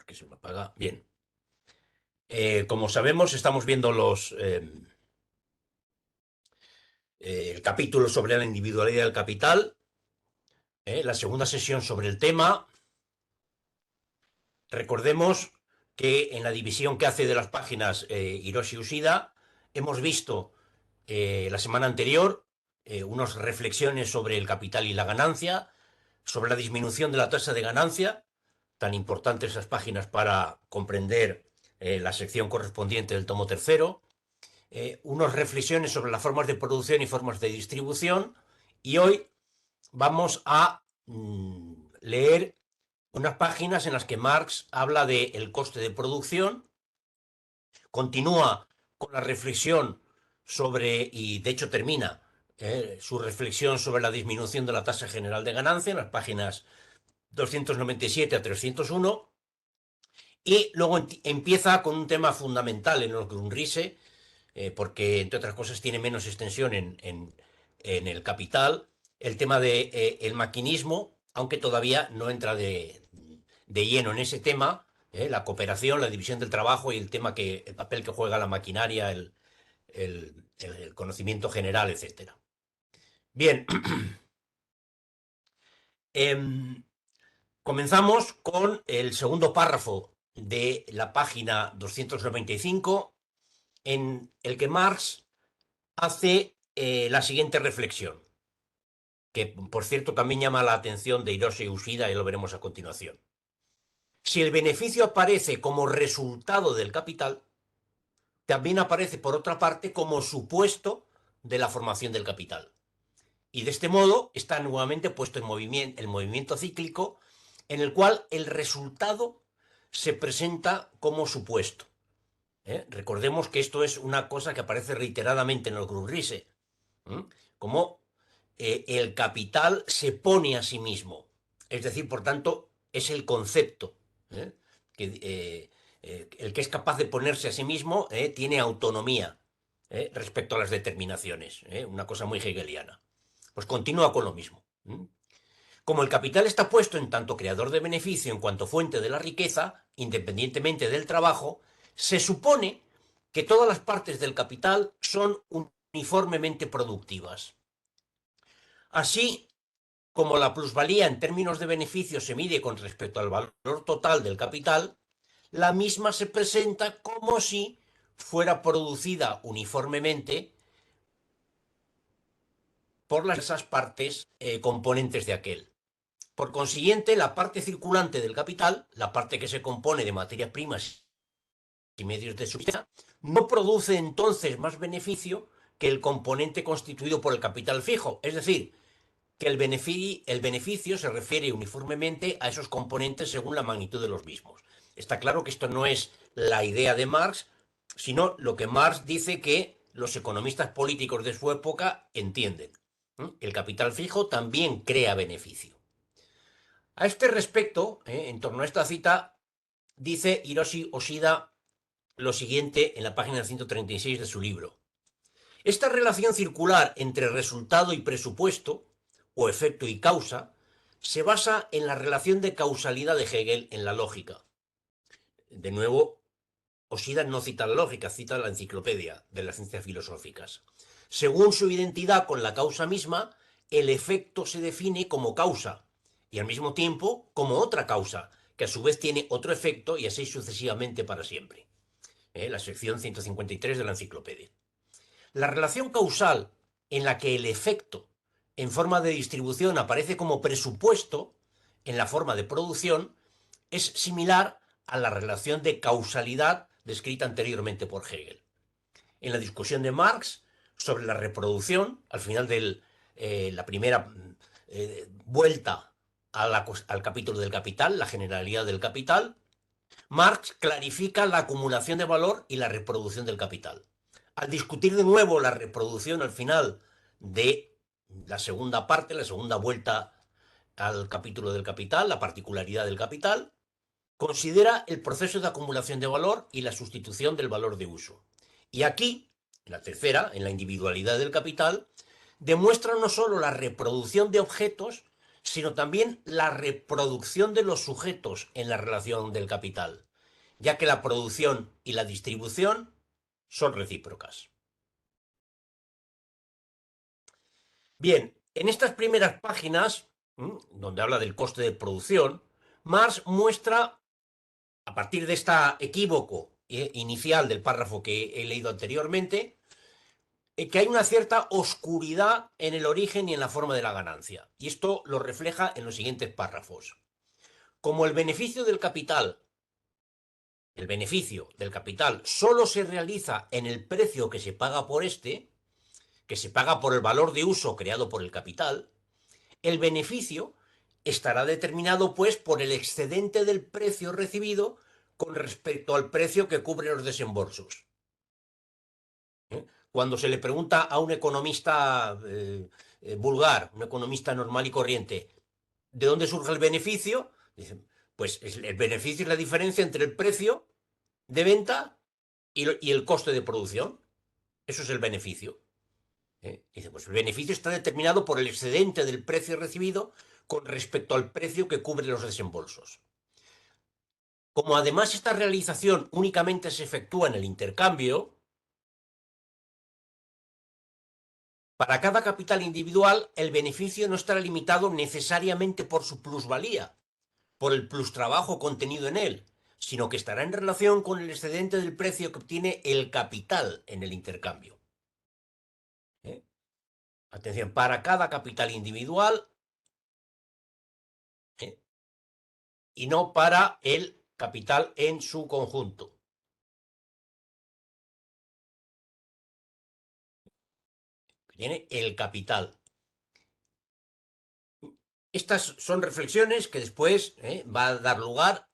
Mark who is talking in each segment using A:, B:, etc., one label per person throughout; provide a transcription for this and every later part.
A: que se me apaga. Bien. Como sabemos, estamos viendo el capítulo sobre la individualidad del capital, la segunda sesión sobre el tema. Recordemos que en la división que hace de las páginas Hiroshi Ushida, hemos visto la semana anterior unas reflexiones sobre el capital y la ganancia, sobre la disminución de la tasa de ganancia, tan importantes esas páginas para comprender la sección correspondiente del tomo tercero, unas reflexiones sobre las formas de producción y formas de distribución, y hoy vamos a leer unas páginas en las que Marx habla del coste de producción, continúa con la reflexión sobre, y de hecho termina su reflexión sobre la disminución de la tasa general de ganancia en las páginas 297 a 301, y luego empieza con un tema fundamental en los Grundrisse, porque entre otras cosas tiene menos extensión en el Capital, el tema de el maquinismo, aunque todavía no entra de lleno en ese tema, la cooperación, la división del trabajo y el papel que juega la maquinaria, el conocimiento general, etcétera. Bien, comenzamos con el segundo párrafo de la página 295, en el que Marx hace la siguiente reflexión, que por cierto también llama la atención de Hiroshi Ushida, y lo veremos a continuación. Si el beneficio aparece como resultado del capital, también aparece por otra parte como supuesto de la formación del capital. Y de este modo está nuevamente puesto en movimiento el movimiento cíclico, en el cual el resultado se presenta como supuesto. Recordemos que esto es una cosa que aparece reiteradamente en el Grundrisse, como el capital se pone a sí mismo, es decir, por tanto, es el concepto, el que es capaz de ponerse a sí mismo tiene autonomía respecto a las determinaciones, una cosa muy hegeliana. Pues continúa con lo mismo. Como el capital está puesto en tanto creador de beneficio en cuanto fuente de la riqueza, independientemente del trabajo, se supone que todas las partes del capital son uniformemente productivas. Así como la plusvalía en términos de beneficio se mide con respecto al valor total del capital, la misma se presenta como si fuera producida uniformemente por las diversas partes componentes de aquel. Por consiguiente, la parte circulante del capital, la parte que se compone de materias primas y medios de subsistencia, no produce entonces más beneficio que el componente constituido por el capital fijo. Es decir, que el beneficio se refiere uniformemente a esos componentes según la magnitud de los mismos. Está claro que esto no es la idea de Marx, sino lo que Marx dice que los economistas políticos de su época entienden. El capital fijo también crea beneficio. A este respecto, en torno a esta cita, dice Hiroshi Ushida lo siguiente en la página 136 de su libro. Esta relación circular entre resultado y presupuesto, o efecto y causa, se basa en la relación de causalidad de Hegel en la lógica. De nuevo, Ushida no cita la lógica, cita la enciclopedia de las ciencias filosóficas. Según su identidad con la causa misma, el efecto se define como causa y al mismo tiempo como otra causa, que a su vez tiene otro efecto y así sucesivamente para siempre. La sección 153 de la enciclopedia. La relación causal en la que el efecto en forma de distribución aparece como presupuesto en la forma de producción es similar a la relación de causalidad descrita anteriormente por Hegel. En la discusión de Marx sobre la reproducción, al final de la primera vuelta al capítulo del capital, la generalidad del capital, Marx clarifica la acumulación de valor y la reproducción del capital. Al discutir de nuevo la reproducción al final de la segunda parte, la segunda vuelta al capítulo del capital, la particularidad del capital, considera el proceso de acumulación de valor y la sustitución del valor de uso. Y aquí, en la tercera, en la individualidad del capital, demuestra no solo la reproducción de objetos, sino también la reproducción de los sujetos en la relación del capital, ya que la producción y la distribución son recíprocas. Bien, en estas primeras páginas, donde habla del coste de producción, Marx muestra, a partir de este equívoco inicial del párrafo que he leído anteriormente, que hay una cierta oscuridad en el origen y en la forma de la ganancia. Y esto lo refleja en los siguientes párrafos. Como el beneficio del capital solo se realiza en el precio que se paga por este, que se paga por el valor de uso creado por el capital, el beneficio estará determinado, pues, por el excedente del precio recibido con respecto al precio que cubre los desembolsos. Cuando se le pregunta a un economista vulgar, un economista normal y corriente, ¿de dónde surge el beneficio? Dicen, pues el beneficio es la diferencia entre el precio de venta y el coste de producción. Eso es el beneficio. Dice, pues el beneficio está determinado por el excedente del precio recibido con respecto al precio que cubre los desembolsos. Como además esta realización únicamente se efectúa en el intercambio, para cada capital individual el beneficio no estará limitado necesariamente por su plusvalía, por el plustrabajo contenido en él, sino que estará en relación con el excedente del precio que obtiene el capital en el intercambio. Atención, para cada capital individual y no para el capital en su conjunto. Tiene el capital. Estas son reflexiones que después va a dar lugar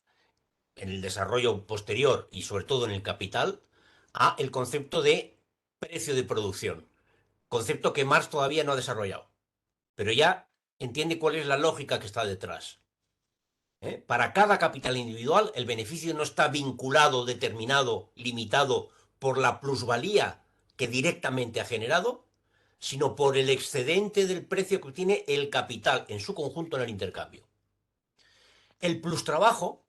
A: en el desarrollo posterior y sobre todo en el capital a el concepto de precio de producción, concepto que Marx todavía no ha desarrollado, pero ya entiende cuál es la lógica que está detrás. Para cada capital individual el beneficio no está vinculado, determinado, limitado por la plusvalía que directamente ha generado, sino por el excedente del precio que obtiene el capital en su conjunto en el intercambio. El plustrabajo,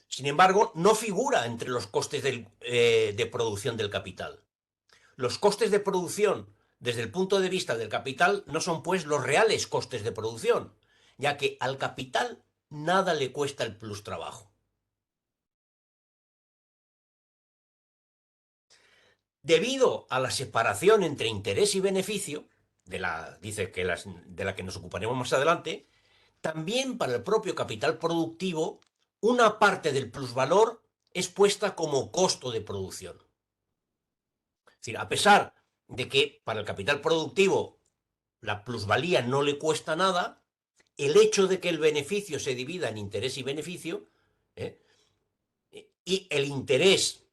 A: sin embargo, no figura entre los costes de producción del capital. Los costes de producción, desde el punto de vista del capital, no son pues los reales costes de producción, ya que al capital nada le cuesta el plustrabajo. Debido a la separación entre interés y beneficio, dice que de la que nos ocuparemos más adelante, también para el propio capital productivo, una parte del plusvalor es puesta como costo de producción. Es decir, a pesar de que para el capital productivo la plusvalía no le cuesta nada, el hecho de que el beneficio se divida en interés y beneficio, ¿eh? Y el interés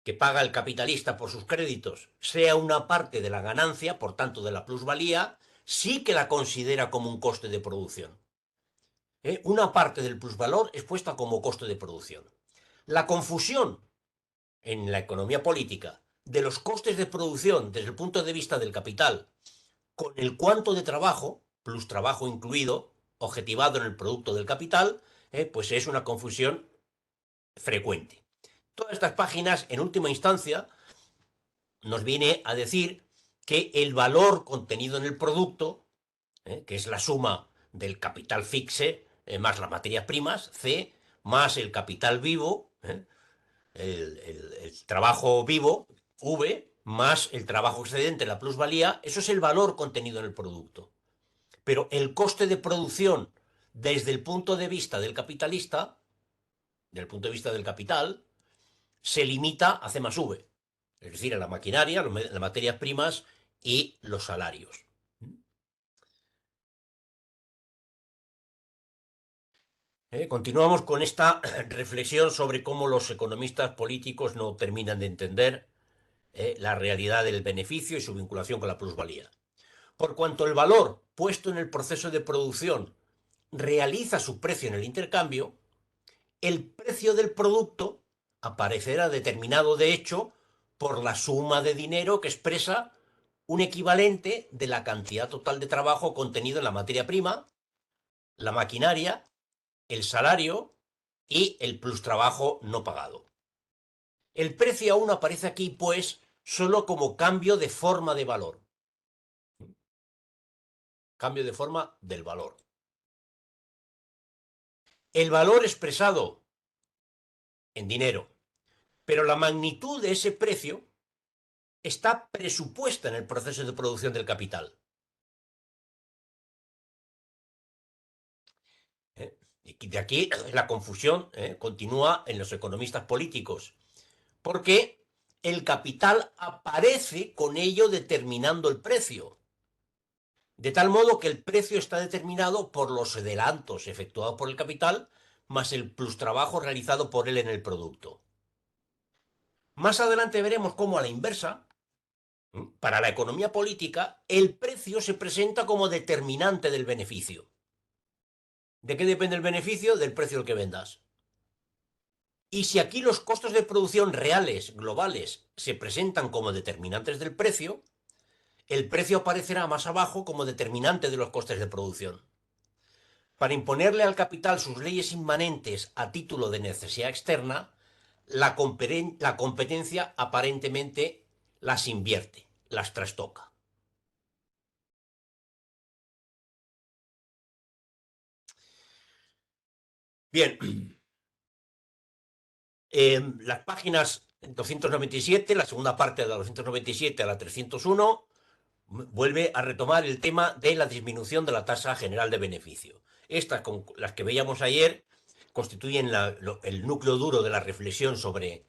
A: que paga el capitalista por sus créditos sea una parte de la ganancia, por tanto de la plusvalía, sí que la considera como un coste de producción. Una parte del plusvalor es puesta como coste de producción. La confusión en la economía política de los costes de producción desde el punto de vista del capital con el cuánto de trabajo, plus trabajo incluido, objetivado en el producto del capital, pues es una confusión frecuente. Todas estas páginas, en última instancia, nos viene a decir que el valor contenido en el producto, que es la suma del capital fixe más las materias primas, C, más el capital vivo, el trabajo vivo, V, más el trabajo excedente, la plusvalía, eso es el valor contenido en el producto. Pero el coste de producción desde el punto de vista del capitalista, del punto de vista del capital, se limita a C más V, es decir, a la maquinaria, las materias primas y los salarios. Continuamos con esta reflexión sobre cómo los economistas políticos no terminan de entender la realidad del beneficio y su vinculación con la plusvalía. Por cuanto el valor puesto en el proceso de producción realiza su precio en el intercambio, el precio del producto aparecerá determinado de hecho por la suma de dinero que expresa un equivalente de la cantidad total de trabajo contenido en la materia prima, la maquinaria, el salario y el plustrabajo no pagado. El precio aún aparece aquí, pues, solo como cambio de forma de valor. Cambio de forma del valor. El valor expresado en dinero, pero la magnitud de ese precio está presupuesta en el proceso de producción del capital. Y de aquí la confusión continúa en los economistas políticos, porque el capital aparece con ello determinando el precio, de tal modo que el precio está determinado por los adelantos efectuados por el capital más el plustrabajo realizado por él en el producto. Más adelante veremos cómo a la inversa, para la economía política, el precio se presenta como determinante del beneficio. ¿De qué depende el beneficio? Del precio al que vendas. Y si aquí los costos de producción reales, globales, se presentan como determinantes del precio, el precio aparecerá más abajo como determinante de los costes de producción. Para imponerle al capital sus leyes inmanentes a título de necesidad externa, la competencia aparentemente las invierte, las trastoca. Bien, las páginas 297, la segunda parte de la 297 a la 301, vuelve a retomar el tema de la disminución de la tasa general de beneficio. Estas, con las que veíamos ayer, constituyen el núcleo duro de la reflexión sobre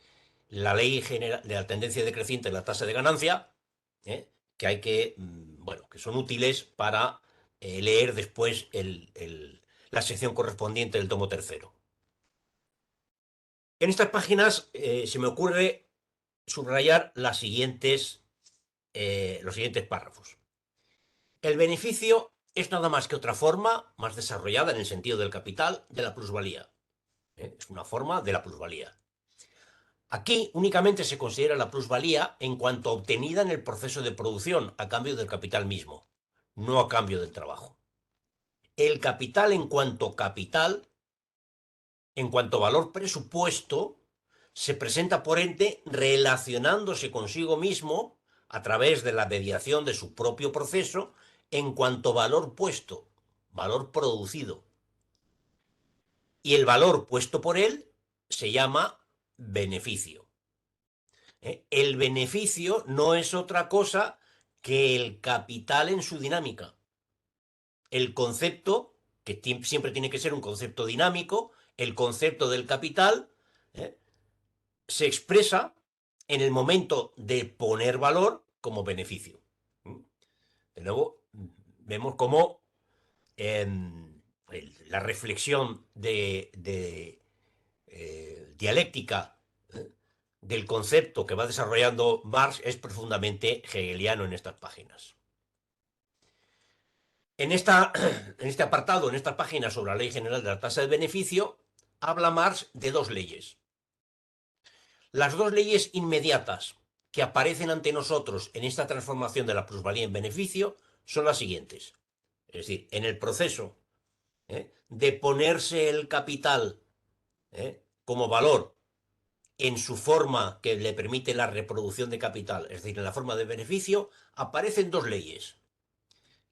A: la ley general de la tendencia decreciente de la tasa de ganancia, que hay que, bueno, que son útiles para leer después la sección correspondiente del tomo tercero. En estas páginas se me ocurre subrayar los siguientes párrafos. El beneficio es nada más que otra forma, más desarrollada en el sentido del capital, de la plusvalía. Es una forma de la plusvalía. Aquí únicamente se considera la plusvalía en cuanto obtenida en el proceso de producción a cambio del capital mismo, no a cambio del trabajo. El capital, en cuanto valor presupuesto, se presenta por ende relacionándose consigo mismo a través de la mediación de su propio proceso en cuanto valor puesto, valor producido. Y el valor puesto por él se llama beneficio. El beneficio no es otra cosa que el capital en su dinámica. El concepto, que siempre tiene que ser un concepto dinámico, el concepto del capital, ¿eh? se expresa en el momento de poner valor como beneficio. De nuevo, vemos cómo la reflexión dialéctica del concepto que va desarrollando Marx es profundamente hegeliano en estas páginas. En este apartado, en esta página sobre la Ley General de la Tasa de Beneficio, habla Marx de dos leyes. Las dos leyes inmediatas que aparecen ante nosotros en esta transformación de la plusvalía en beneficio son las siguientes. Es decir, en el proceso de ponerse el capital como valor en su forma que le permite la reproducción de capital, es decir, en la forma de beneficio, aparecen dos leyes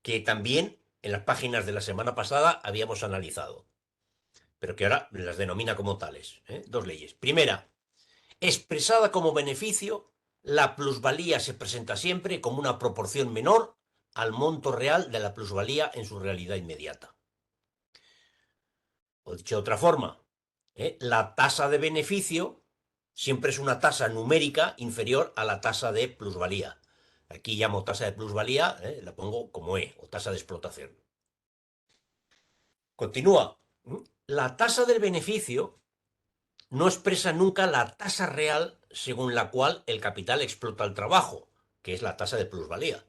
A: que también en las páginas de la semana pasada habíamos analizado, pero que ahora las denomina como tales. Dos leyes. Primera, expresada como beneficio, la plusvalía se presenta siempre como una proporción menor al monto real de la plusvalía en su realidad inmediata. O dicho de otra forma, la tasa de beneficio siempre es una tasa numérica inferior a la tasa de plusvalía. Aquí llamo tasa de plusvalía, la pongo como E, o tasa de explotación. Continúa. La tasa del beneficio no expresa nunca la tasa real según la cual el capital explota el trabajo, que es la tasa de plusvalía.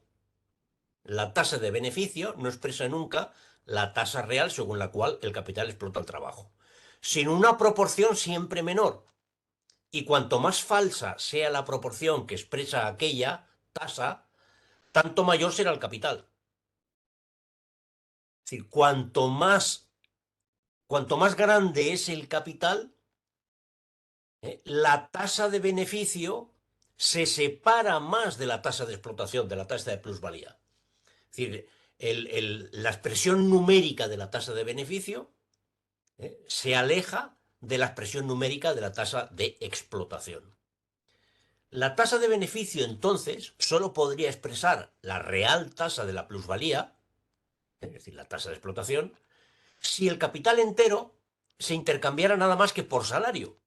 A: La tasa de beneficio no expresa nunca la tasa real según la cual el capital explota el trabajo, sino una proporción siempre menor. Y cuanto más falsa sea la proporción que expresa aquella tasa, tanto mayor será el capital. Es decir, cuanto más grande es el capital, la tasa de beneficio se separa más de la tasa de explotación, de la tasa de plusvalía. Es decir, la expresión numérica de la tasa de beneficio se aleja de la expresión numérica de la tasa de explotación. La tasa de beneficio, entonces, solo podría expresar la real tasa de la plusvalía, es decir, la tasa de explotación, si el capital entero se intercambiara nada más que por salario.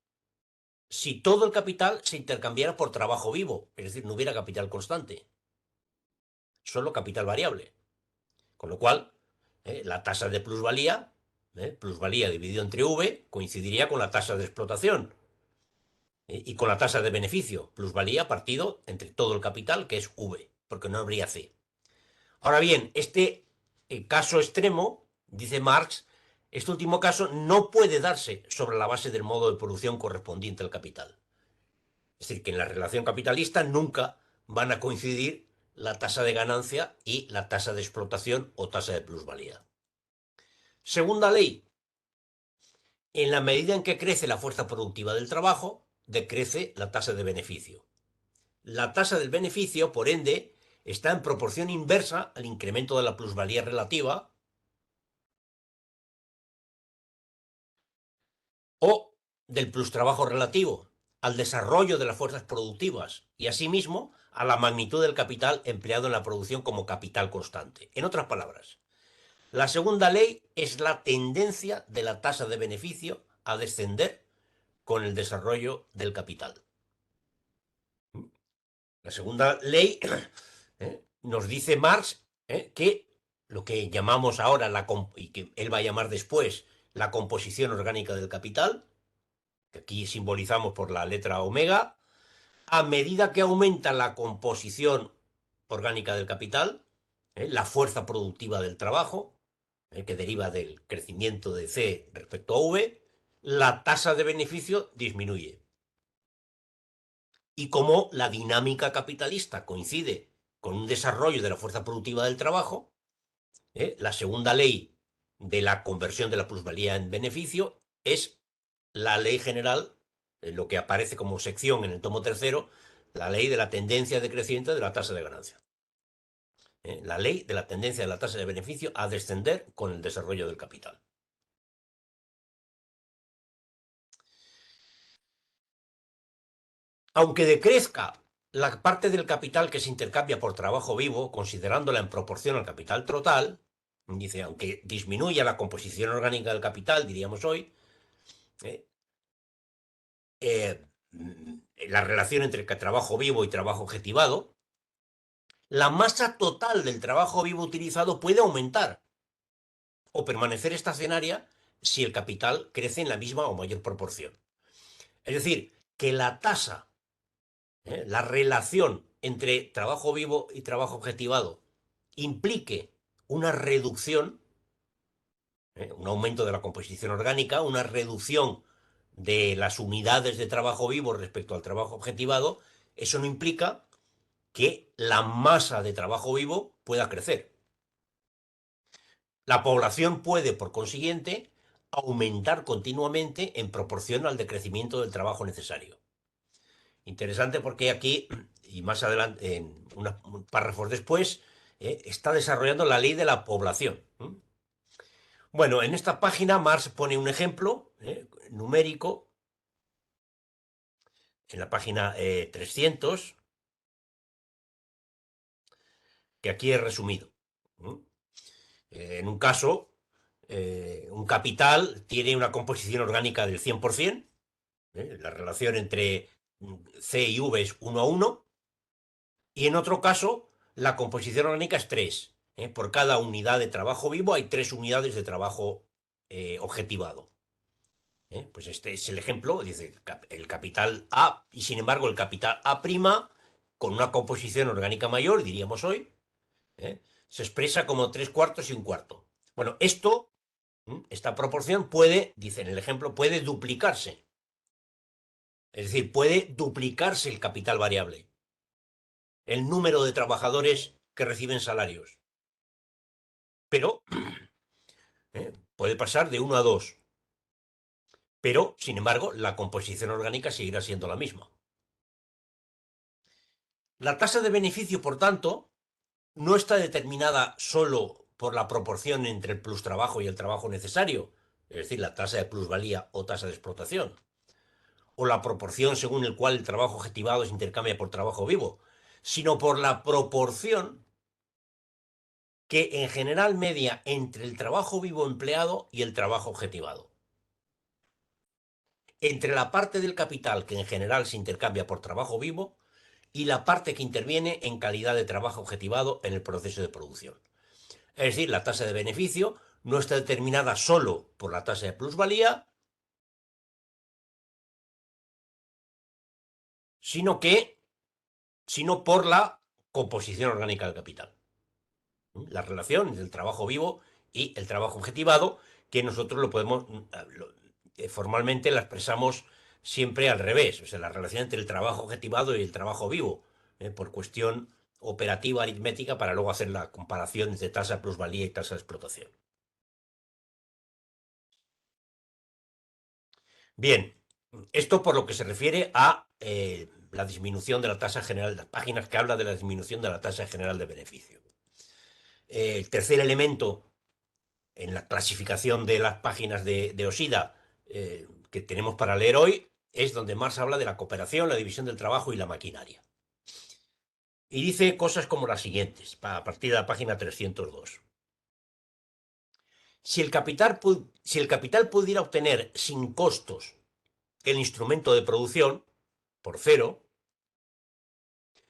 A: Si todo el capital se intercambiara por trabajo vivo, es decir, no hubiera capital constante, solo capital variable. Con lo cual, la tasa de plusvalía, plusvalía dividido entre V, coincidiría con la tasa de explotación y con la tasa de beneficio, plusvalía partido entre todo el capital, que es V, porque no habría C. Ahora bien, este caso extremo, dice Marx, este último caso no puede darse sobre la base del modo de producción correspondiente al capital. Es decir, que en la relación capitalista nunca van a coincidir la tasa de ganancia y la tasa de explotación o tasa de plusvalía. Segunda ley. En la medida en que crece la fuerza productiva del trabajo, decrece la tasa de beneficio. La tasa del beneficio, por ende, está en proporción inversa al incremento de la plusvalía relativa o del plustrabajo relativo, al desarrollo de las fuerzas productivas y, asimismo, a la magnitud del capital empleado en la producción como capital constante. En otras palabras, la segunda ley es la tendencia de la tasa de beneficio a descender con el desarrollo del capital. La segunda ley nos dice Marx que lo que llamamos ahora, y que él va a llamar después, la composición orgánica del capital, que aquí simbolizamos por la letra omega, a medida que aumenta la composición orgánica del capital, la fuerza productiva del trabajo, que deriva del crecimiento de C respecto a V, la tasa de beneficio disminuye. Y como la dinámica capitalista coincide con un desarrollo de la fuerza productiva del trabajo, la segunda ley de la conversión de la plusvalía en beneficio es la ley general, lo que aparece como sección en el tomo tercero, la ley de la tendencia decreciente de la tasa de ganancia. La ley de la tendencia de la tasa de beneficio a descender con el desarrollo del capital. Aunque decrezca la parte del capital que se intercambia por trabajo vivo, considerándola en proporción al capital total, dice, aunque disminuya la composición orgánica del capital, diríamos hoy, eh, eh, la relación entre trabajo vivo y trabajo objetivado, la masa total del trabajo vivo utilizado puede aumentar o permanecer estacionaria si el capital crece en la misma o mayor proporción. Es decir, que la tasa, la relación entre trabajo vivo y trabajo objetivado implique una reducción, un aumento de la composición orgánica, una reducción de las unidades de trabajo vivo respecto al trabajo objetivado, eso no implica que la masa de trabajo vivo pueda crecer. La población puede, por consiguiente, aumentar continuamente en proporción al decrecimiento del trabajo necesario. Interesante porque aquí, y más adelante, en unos párrafos después, está desarrollando la ley de la población. Bueno, en esta página Marx pone un ejemplo numérico, en la página 300, que aquí he resumido. En un caso, un capital tiene una composición orgánica del 100%, la relación entre C y V es 1 a 1, y en otro caso, la composición orgánica es 3. Por cada unidad de trabajo vivo hay 3 unidades de trabajo objetivado. Pues este es el ejemplo, dice el capital A, y sin embargo el capital A', con una composición orgánica mayor, diríamos hoy, se expresa como 3/4 y 1/4. Bueno, esta proporción puede, dice en el ejemplo, puede duplicarse. Es decir, puede duplicarse el capital variable. El número de trabajadores que reciben salarios. Pero puede pasar de 1 a 2. Pero, sin embargo, la composición orgánica seguirá siendo la misma. La tasa de beneficio, por tanto, no está determinada solo por la proporción entre el plus trabajo y el trabajo necesario, es decir, la tasa de plusvalía o tasa de explotación, o la proporción según el cual el trabajo objetivado se intercambia por trabajo vivo, sino por la proporción que en general media entre el trabajo vivo empleado y el trabajo objetivado. Entre la parte del capital que en general se intercambia por trabajo vivo y la parte que interviene en calidad de trabajo objetivado en el proceso de producción. Es decir, la tasa de beneficio no está determinada solo por la tasa de plusvalía, sino por la composición orgánica del capital. La relación entre el trabajo vivo y el trabajo objetivado, que nosotros lo podemos, formalmente la expresamos siempre al revés, o sea, la relación entre el trabajo objetivado y el trabajo vivo, por cuestión operativa aritmética, para luego hacer la comparación entre tasa de plusvalía y tasa de explotación. Bien, esto por lo que se refiere a la disminución de la tasa general, las páginas que habla de la disminución de la tasa general de beneficio. El tercer elemento en la clasificación de las páginas de OSIDA que tenemos para leer hoy es donde Marx habla de la cooperación, la división del trabajo y la maquinaria. Y dice cosas como las siguientes, a partir de la página 302. Si el capital pudiera obtener sin costos el instrumento de producción, por cero,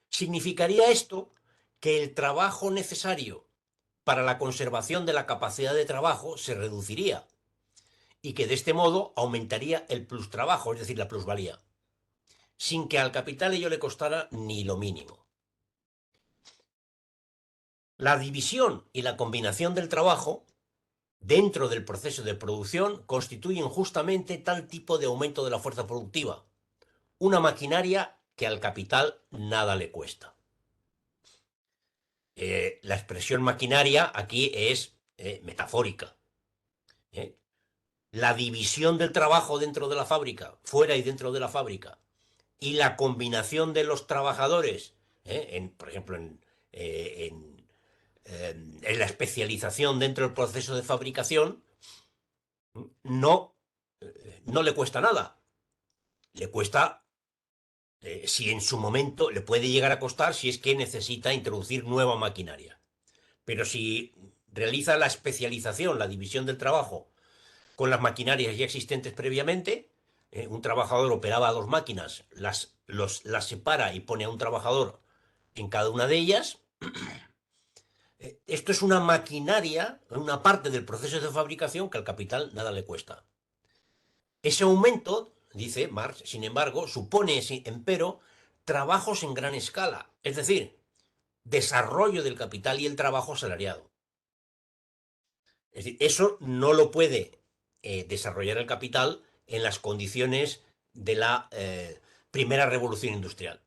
A: significaría esto que el trabajo necesario para la conservación de la capacidad de trabajo se reduciría y que de este modo aumentaría el plus trabajo, es decir, la plusvalía, sin que al capital ello le costara ni lo mínimo. La división y la combinación del trabajo dentro del proceso de producción constituyen justamente tal tipo de aumento de la fuerza productiva, una maquinaria que al capital nada le cuesta. La expresión maquinaria aquí es metafórica. La división del trabajo dentro de la fábrica, fuera y dentro de la fábrica, y la combinación de los trabajadores, por ejemplo, en la especialización dentro del proceso de fabricación, no, no le cuesta nada. Le cuesta, si en su momento le puede llegar a costar, si es que necesita introducir nueva maquinaria. Pero si realiza la especialización, la división del trabajo, con las maquinarias ya existentes previamente, un trabajador operaba dos máquinas, las separa y pone a un trabajador en cada una de ellas. Esto es una maquinaria, una parte del proceso de fabricación que al capital nada le cuesta. Ese aumento, dice Marx, sin embargo, supone, empero, trabajos en gran escala, es decir, desarrollo del capital y el trabajo asalariado. Es decir, eso no lo puede desarrollar el capital en las condiciones de la primera revolución industrial,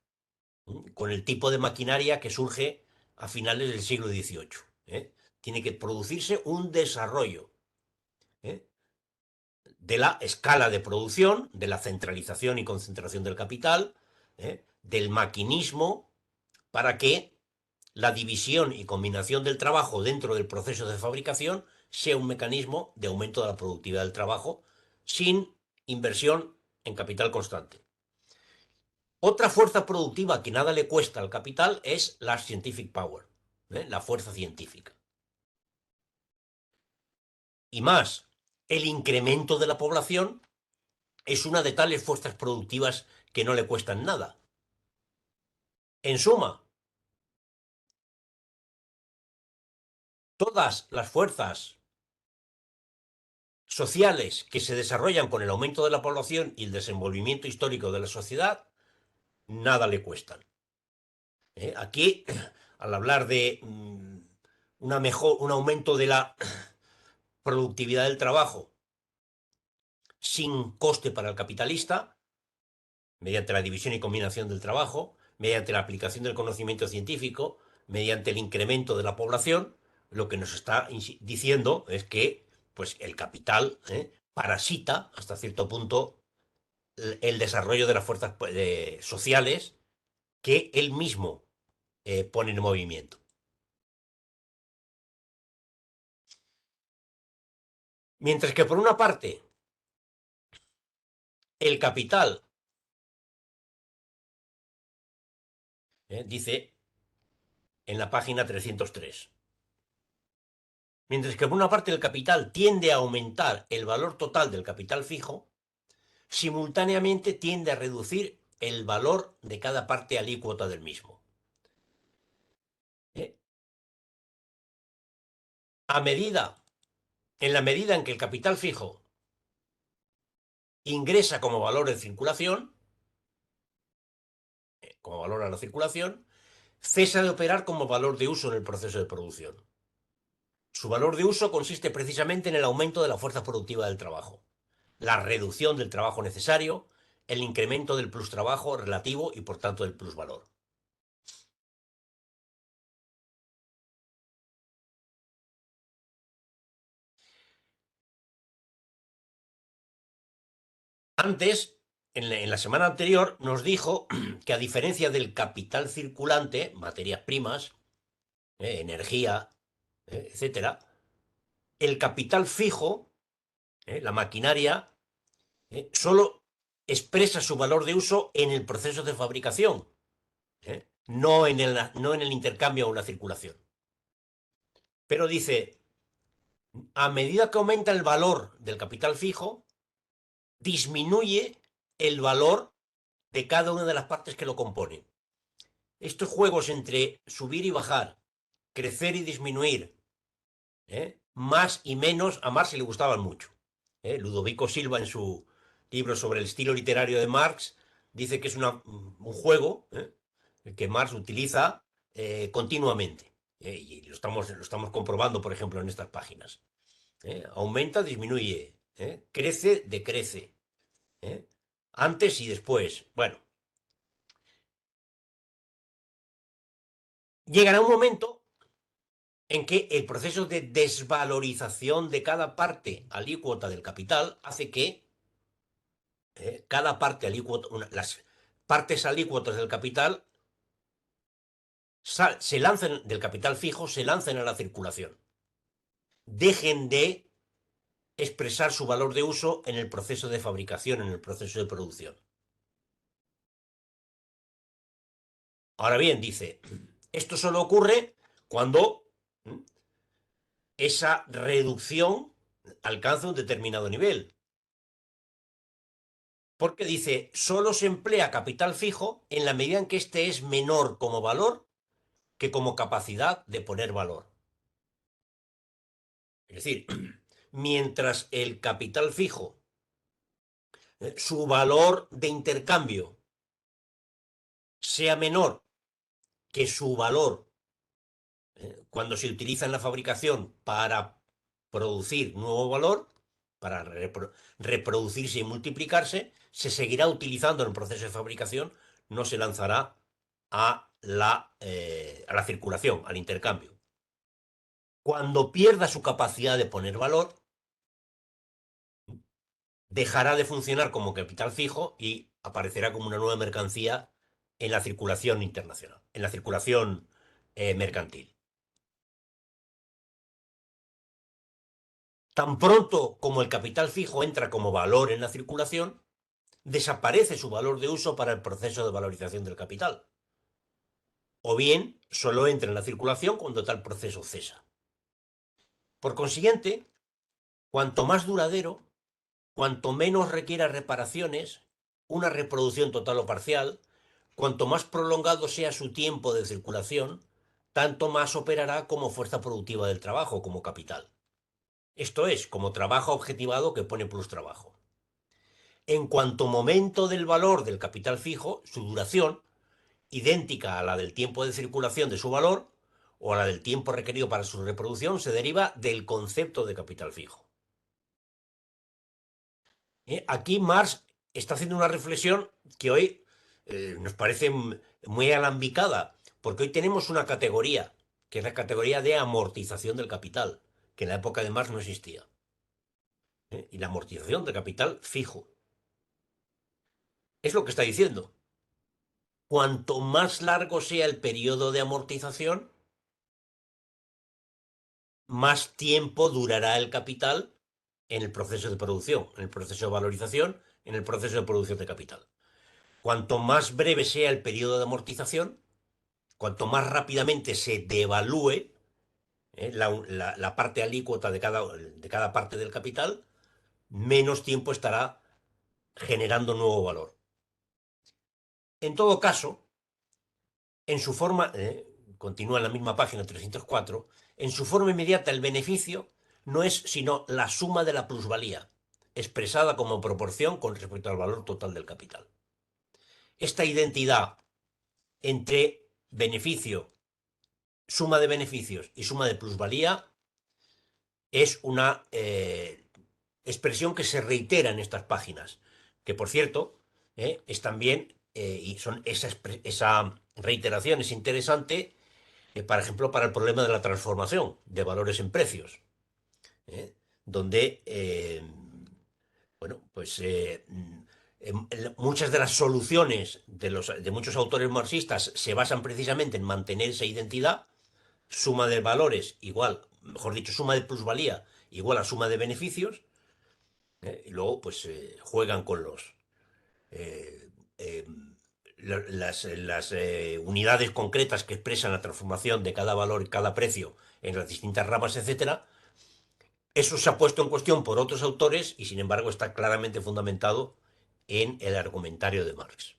A: con el tipo de maquinaria que surge a finales del siglo XVIII. Tiene que producirse un desarrollo ¿eh? de la escala de producción, de la centralización y concentración del capital, del maquinismo, para que la división y combinación del trabajo dentro del proceso de fabricación sea un mecanismo de aumento de la productividad del trabajo sin inversión en capital constante. Otra fuerza productiva que nada le cuesta al capital es la scientific power, la fuerza científica. Y más, el incremento de la población es una de tales fuerzas productivas que no le cuestan nada. En suma, todas las fuerzas sociales que se desarrollan con el aumento de la población y el desenvolvimiento histórico de la sociedad, nada le cuestan. Aquí, al hablar de un aumento de la productividad del trabajo sin coste para el capitalista, mediante la división y combinación del trabajo, mediante la aplicación del conocimiento científico, mediante el incremento de la población, lo que nos está diciendo es que pues, el capital parasita hasta cierto punto el desarrollo de las fuerzas sociales que él mismo pone en movimiento. Mientras que por una parte, el capital, dice en la página 303, mientras que por una parte el capital tiende a aumentar el valor total del capital fijo, simultáneamente tiende a reducir el valor de cada parte alícuota del mismo. ¿Eh? A medida, en la medida en que el capital fijo ingresa como valor en circulación, como valor a la circulación, cesa de operar como valor de uso en el proceso de producción. Su valor de uso consiste precisamente en el aumento de la fuerza productiva del trabajo, la reducción del trabajo necesario, el incremento del plus trabajo relativo y por tanto del plus valor. Antes, en la semana anterior, nos dijo que a diferencia del capital circulante, materias primas, energía, etcétera, el capital fijo, la maquinaria, solo expresa su valor de uso en el proceso de fabricación, no en el intercambio o la circulación. Pero dice, a medida que aumenta el valor del capital fijo, disminuye el valor de cada una de las partes que lo componen. Estos juegos entre subir y bajar, crecer y disminuir, más y menos, a Marx le gustaban mucho. Ludovico Silva, en su libro sobre el estilo literario de Marx, dice que es un juego que Marx utiliza continuamente. Y lo estamos comprobando, por ejemplo, en estas páginas. Aumenta, disminuye, crece, decrece. Antes y después. Bueno, llegará un momento en que el proceso de desvalorización de cada parte alícuota del capital hace que cada parte alícuota, las partes alícuotas del capital se lancen del capital fijo, se lancen a la circulación. Dejen de expresar su valor de uso en el proceso de fabricación, en el proceso de producción. Ahora bien, dice, esto solo ocurre cuando esa reducción alcanza un determinado nivel. Porque dice, solo se emplea capital fijo en la medida en que éste es menor como valor que como capacidad de poner valor. Es decir, mientras el capital fijo, su valor de intercambio sea menor que su valor cuando se utiliza en la fabricación para producir nuevo valor, para reproducirse y multiplicarse, se seguirá utilizando en el proceso de fabricación, no se lanzará a la circulación, al intercambio. Cuando pierda su capacidad de poner valor, dejará de funcionar como capital fijo y aparecerá como una nueva mercancía en la circulación internacional, en la circulación mercantil. Tan pronto como el capital fijo entra como valor en la circulación, desaparece su valor de uso para el proceso de valorización del capital. O bien, solo entra en la circulación cuando tal proceso cesa. Por consiguiente, cuanto más duradero, cuanto menos requiera reparaciones, una reproducción total o parcial, cuanto más prolongado sea su tiempo de circulación, tanto más operará como fuerza productiva del trabajo, como capital. Esto es, como trabajo objetivado que pone plus trabajo. En cuanto momento del valor del capital fijo, su duración, idéntica a la del tiempo de circulación de su valor, o a la del tiempo requerido para su reproducción, se deriva del concepto de capital fijo. Aquí Marx está haciendo una reflexión que hoy nos parece muy alambicada, Porque hoy tenemos una categoría, que es la categoría de amortización del capital, que en la época de Marx no existía. Y la amortización del capital fijo. Es lo que está diciendo. Cuanto más largo sea el periodo de amortización, más tiempo durará el capital en el proceso de producción, en el proceso de valorización, en el proceso de producción de capital. Cuanto más breve sea el periodo de amortización, cuanto más rápidamente se devalúe la parte alícuota de cada parte del capital, menos tiempo estará generando nuevo valor. En todo caso, en su forma, continúa en la misma página 304, en su forma inmediata el beneficio no es sino la suma de la plusvalía, expresada como proporción con respecto al valor total del capital. Esta identidad entre beneficio, suma de beneficios y suma de plusvalía es una expresión que se reitera en estas páginas, que por cierto es también, y son esa reiteración es interesante, por ejemplo, para el problema de la transformación de valores en precios, ¿eh? Donde, bueno, pues muchas de las soluciones de muchos autores marxistas se basan precisamente en mantener esa identidad, suma de valores igual, mejor dicho, suma de plusvalía igual a suma de beneficios, y luego pues juegan con eh, eh, las unidades concretas que expresan la transformación de cada valor y cada precio en las distintas ramas, etcétera. Eso se ha puesto en cuestión por otros autores y sin embargo está claramente fundamentado en el argumentario de Marx.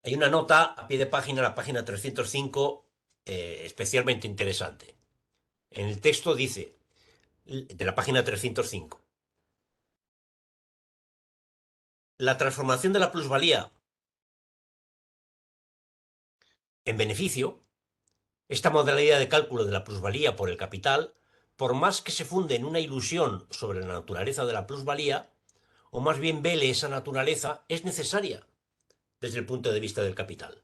A: Hay una nota a pie de página, la página 305, especialmente interesante. En el texto dice, de la página 305, la transformación de la plusvalía en beneficio, esta modalidad de cálculo de la plusvalía por el capital, por más que se funde en una ilusión sobre la naturaleza de la plusvalía, o más bien vele esa naturaleza, es necesaria desde el punto de vista del capital.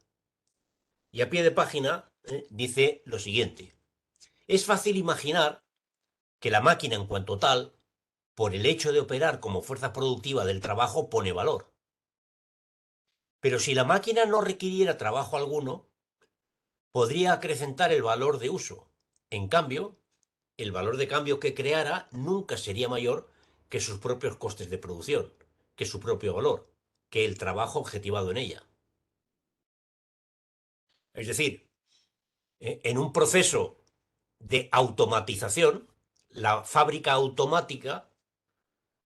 A: Y a pie de página dice lo siguiente. Es fácil imaginar que la máquina en cuanto tal, por el hecho de operar como fuerza productiva del trabajo, pone valor. Pero si la máquina no requiriera trabajo alguno, podría acrecentar el valor de uso. En cambio, el valor de cambio que creara nunca sería mayor que sus propios costes de producción, que su propio valor, que el trabajo objetivado en ella. Es decir, en un proceso de automatización, la fábrica automática,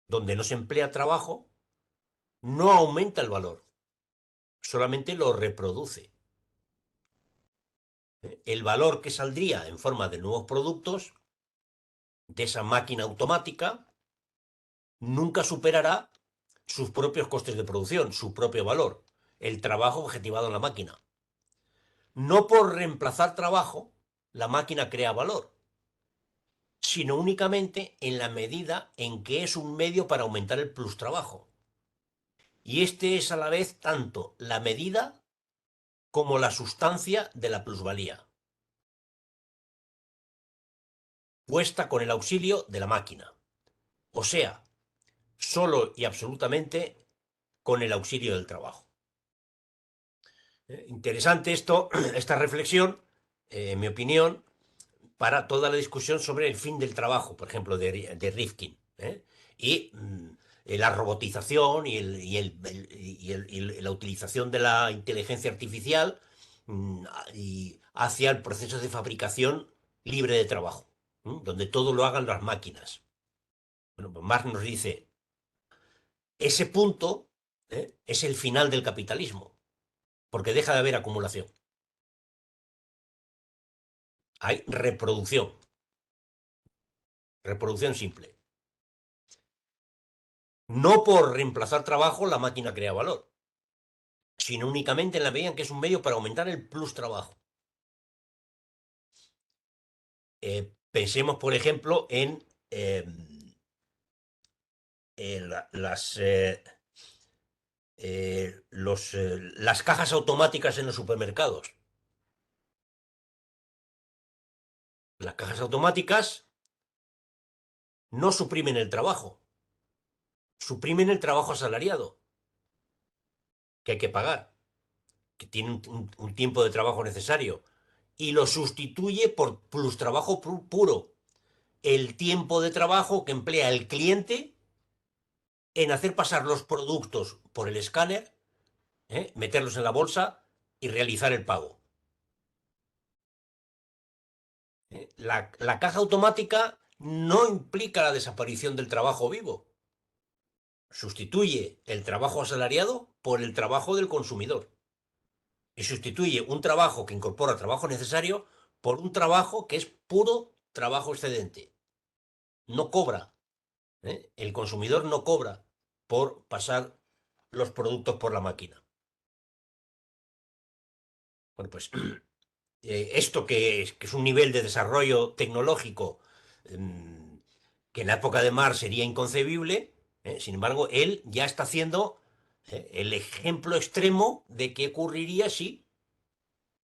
A: donde no se emplea trabajo, no aumenta el valor, solamente lo reproduce. El valor que saldría en forma de nuevos productos de esa máquina automática nunca superará sus propios costes de producción, su propio valor, el trabajo objetivado en la máquina. No por reemplazar trabajo, la máquina crea valor, sino únicamente en la medida en que es un medio para aumentar el plus trabajo. Y este es a la vez tanto la medida como la sustancia de la plusvalía, puesta con el auxilio de la máquina. O sea, solo y absolutamente con el auxilio del trabajo. Interesante esto, esta reflexión, en mi opinión, para toda la discusión sobre el fin del trabajo, por ejemplo, de Rifkin, y la robotización y la utilización de la inteligencia artificial y hacia el proceso de fabricación libre de trabajo, donde todo lo hagan las máquinas. Bueno, pues Marx nos dice, ese punto es el final del capitalismo, porque deja de haber acumulación. Hay reproducción, reproducción simple. No por reemplazar trabajo la máquina crea valor, sino únicamente en la medida en que es un medio para aumentar el plus trabajo. Pensemos, por ejemplo, en las las cajas automáticas en los supermercados. Las cajas automáticas no suprimen el trabajo, suprimen el trabajo asalariado que hay que pagar, que tiene un tiempo de trabajo necesario, y lo sustituye por plus trabajo puro, el tiempo de trabajo que emplea el cliente en hacer pasar los productos por el escáner, meterlos en la bolsa y realizar el pago. La caja automática no implica la desaparición del trabajo vivo, sustituye el trabajo asalariado por el trabajo del consumidor y sustituye un trabajo que incorpora trabajo necesario por un trabajo que es puro trabajo excedente. No cobra, el consumidor no cobra por pasar los productos por la máquina. Bueno, pues esto que es un nivel de desarrollo tecnológico que en la época de Marx sería inconcebible, sin embargo, él ya está haciendo el ejemplo extremo de qué ocurriría si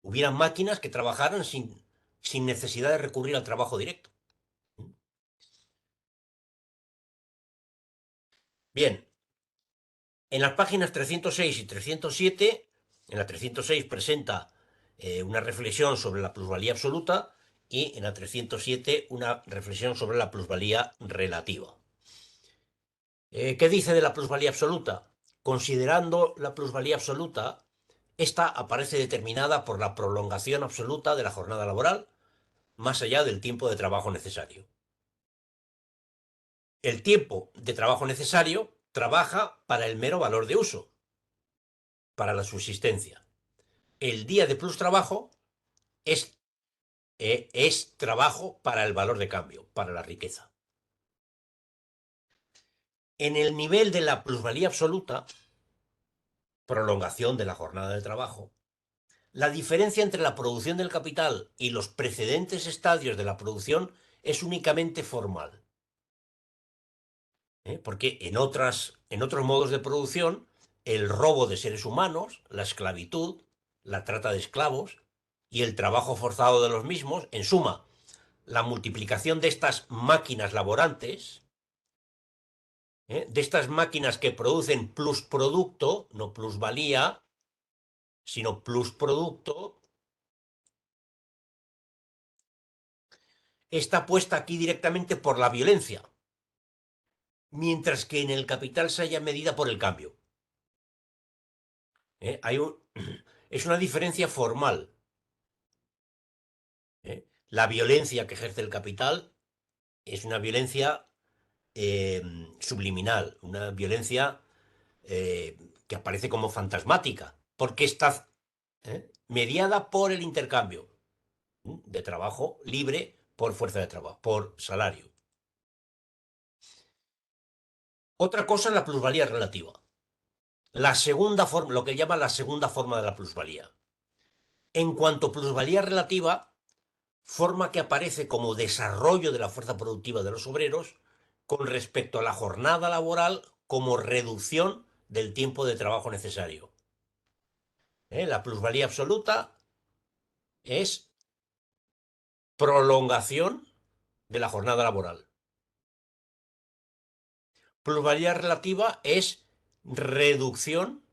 A: hubieran máquinas que trabajaran sin necesidad de recurrir al trabajo directo. Bien, en las páginas 306 y 307, en la 306 presenta una reflexión sobre la plusvalía absoluta y en la 307 una reflexión sobre la plusvalía relativa. ¿Qué dice de la plusvalía absoluta? Considerando la plusvalía absoluta, esta aparece determinada por la prolongación absoluta de la jornada laboral más allá del tiempo de trabajo necesario. El tiempo de trabajo necesario trabaja para el mero valor de uso, para la subsistencia. El día de plus trabajo es trabajo para el valor de cambio, para la riqueza. En el nivel de la plusvalía absoluta, prolongación de la jornada de trabajo, la diferencia entre la producción del capital y los precedentes estadios de la producción es únicamente formal. Porque en otros modos de producción, el robo de seres humanos, la esclavitud, la trata de esclavos y el trabajo forzado de los mismos, en suma, la multiplicación de estas máquinas laborantes, de estas máquinas que producen plusproducto, no plusvalía, sino plusproducto, está puesta aquí directamente por la violencia, mientras que en el capital se haya medida por el cambio. Hay es una diferencia formal. La violencia que ejerce el capital es una violencia subliminal, una violencia que aparece como fantasmática, porque está mediada por el intercambio de trabajo libre por fuerza de trabajo, por salario. Otra cosa es la plusvalía relativa. La segunda forma, lo que llama la segunda forma de la plusvalía. En cuanto a plusvalía relativa, forma que aparece como desarrollo de la fuerza productiva de los obreros con respecto a la jornada laboral como reducción del tiempo de trabajo necesario. La plusvalía absoluta es prolongación de la jornada laboral. Plusvalía relativa es reducción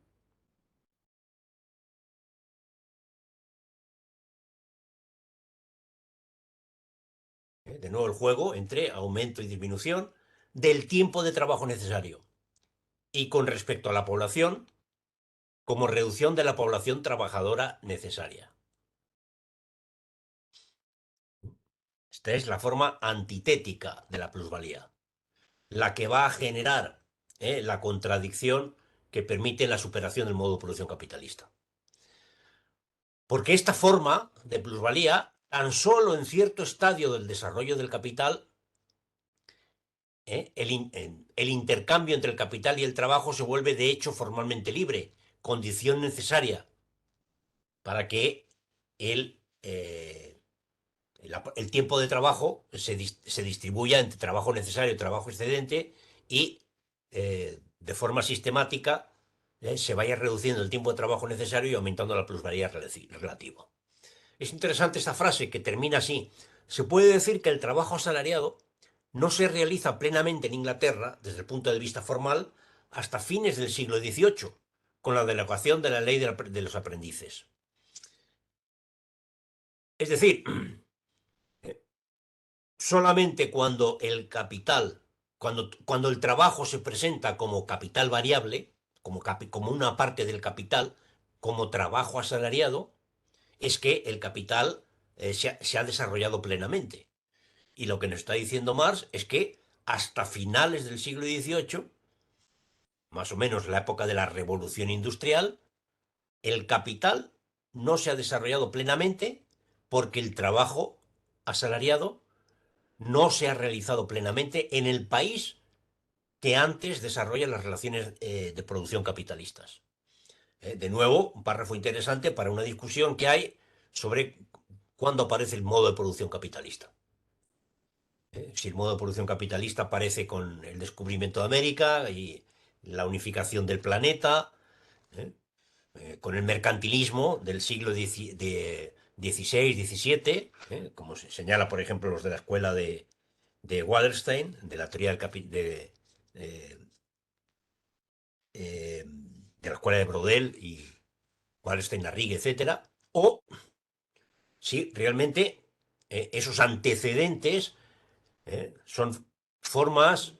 A: de nuevo el juego entre aumento y disminución del tiempo de trabajo necesario. Y con respecto a la población, como reducción de la población trabajadora necesaria. Esta es la forma antitética de la plusvalía, la que va a generar la contradicción que permite la superación del modo de producción capitalista. Porque esta forma de plusvalía, tan solo en cierto estadio del desarrollo del capital, el intercambio entre el capital y el trabajo se vuelve de hecho formalmente libre, condición necesaria para que el, el tiempo de trabajo se distribuya entre trabajo necesario y trabajo excedente y de forma sistemática se vaya reduciendo el tiempo de trabajo necesario y aumentando la plusvalía relativa. Es interesante esta frase que termina así. Se puede decir que el trabajo asalariado no se realiza plenamente en Inglaterra, desde el punto de vista formal, hasta fines del siglo XVIII, con la derogación de la ley de los aprendices. Es decir, solamente cuando el capital, cuando el trabajo se presenta como capital variable, como una parte del capital, como trabajo asalariado, es que el capital se ha desarrollado plenamente. Y lo que nos está diciendo Marx es que hasta finales del siglo XVIII, más o menos la época de la revolución industrial, el capital no se ha desarrollado plenamente porque el trabajo asalariado no se ha realizado plenamente en el país que antes desarrolla las relaciones de producción capitalistas. De nuevo, un párrafo interesante para una discusión que hay sobre cuándo aparece el modo de producción capitalista. Si el modo de producción capitalista aparece con el descubrimiento de América y la unificación del planeta, ¿eh? Con el mercantilismo del siglo XVI, XVII, como se señala, por ejemplo, los de la escuela de Wallerstein, de la teoría eh, de la escuela de Brodel y Wallerstein, Arrighi, etcétera, o si realmente esos antecedentes son formas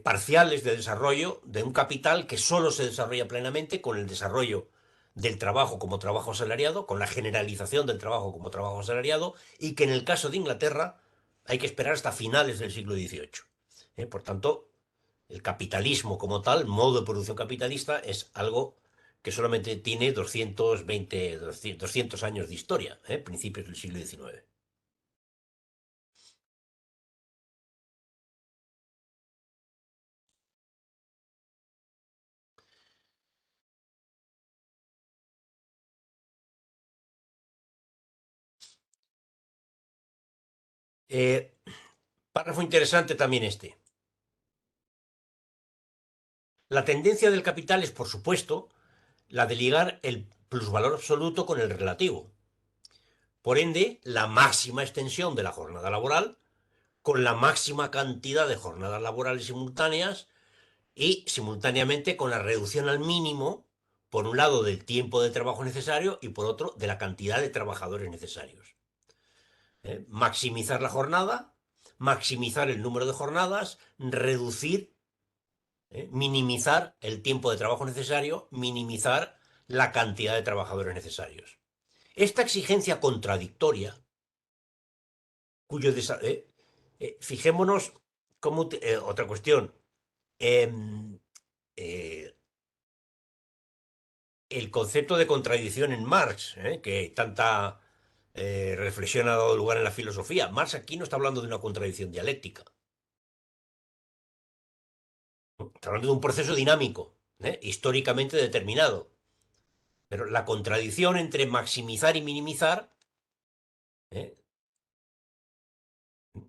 A: parciales de desarrollo de un capital que solo se desarrolla plenamente con el desarrollo del trabajo como trabajo asalariado, con la generalización del trabajo como trabajo asalariado, y que en el caso de Inglaterra hay que esperar hasta finales del siglo XVIII. Por tanto, el capitalismo como tal, modo de producción capitalista, es algo que solamente tiene 200 años de historia, principios del siglo XIX. Eh, Párrafo interesante también este. La tendencia del capital es, por supuesto, la de ligar el plusvalor absoluto con el relativo. Por ende, la máxima extensión de la jornada laboral con la máxima cantidad de jornadas laborales simultáneas y simultáneamente con la reducción al mínimo, por un lado, del tiempo de trabajo necesario y por otro, de la cantidad de trabajadores necesarios. Maximizar la jornada, maximizar el número de jornadas, reducir, minimizar el tiempo de trabajo necesario, minimizar la cantidad de trabajadores necesarios. Esta exigencia contradictoria, cuyo fijémonos como otra cuestión, em, eh, el concepto de contradicción en Marx, que tanta reflexión ha dado lugar en la filosofía. Marx aquí no está hablando de una contradicción dialéctica, está hablando de un proceso dinámico, históricamente determinado. Pero la contradicción entre maximizar y minimizar ¿eh?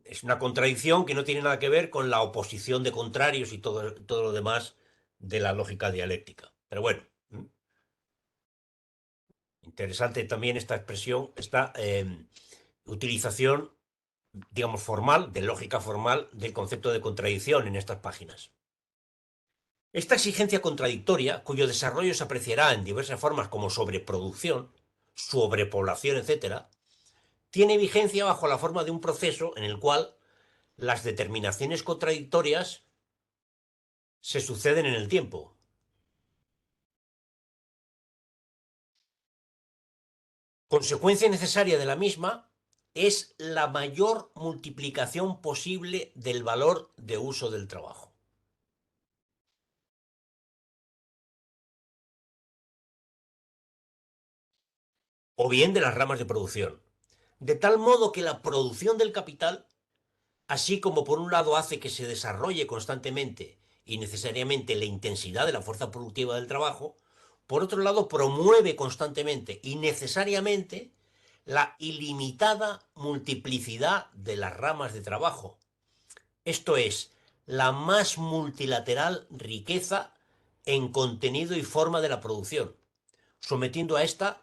A: Es una contradicción que no tiene nada que ver con la oposición de contrarios y todo lo demás de la lógica dialéctica. Pero bueno, interesante también esta expresión, esta utilización, digamos, formal, de lógica formal, del concepto de contradicción en estas páginas. Esta exigencia contradictoria, cuyo desarrollo se apreciará en diversas formas como sobreproducción, sobrepoblación, etcétera, tiene vigencia bajo la forma de un proceso en el cual las determinaciones contradictorias se suceden en el tiempo. Consecuencia necesaria de la misma es la mayor multiplicación posible del valor de uso del trabajo. O bien de las ramas de producción. De tal modo que la producción del capital, así como por un lado hace que se desarrolle constantemente y necesariamente la intensidad de la fuerza productiva del trabajo, por otro lado promueve constantemente y necesariamente la ilimitada multiplicidad de las ramas de trabajo. Esto es, la más multilateral riqueza en contenido y forma de la producción, sometiendo a esta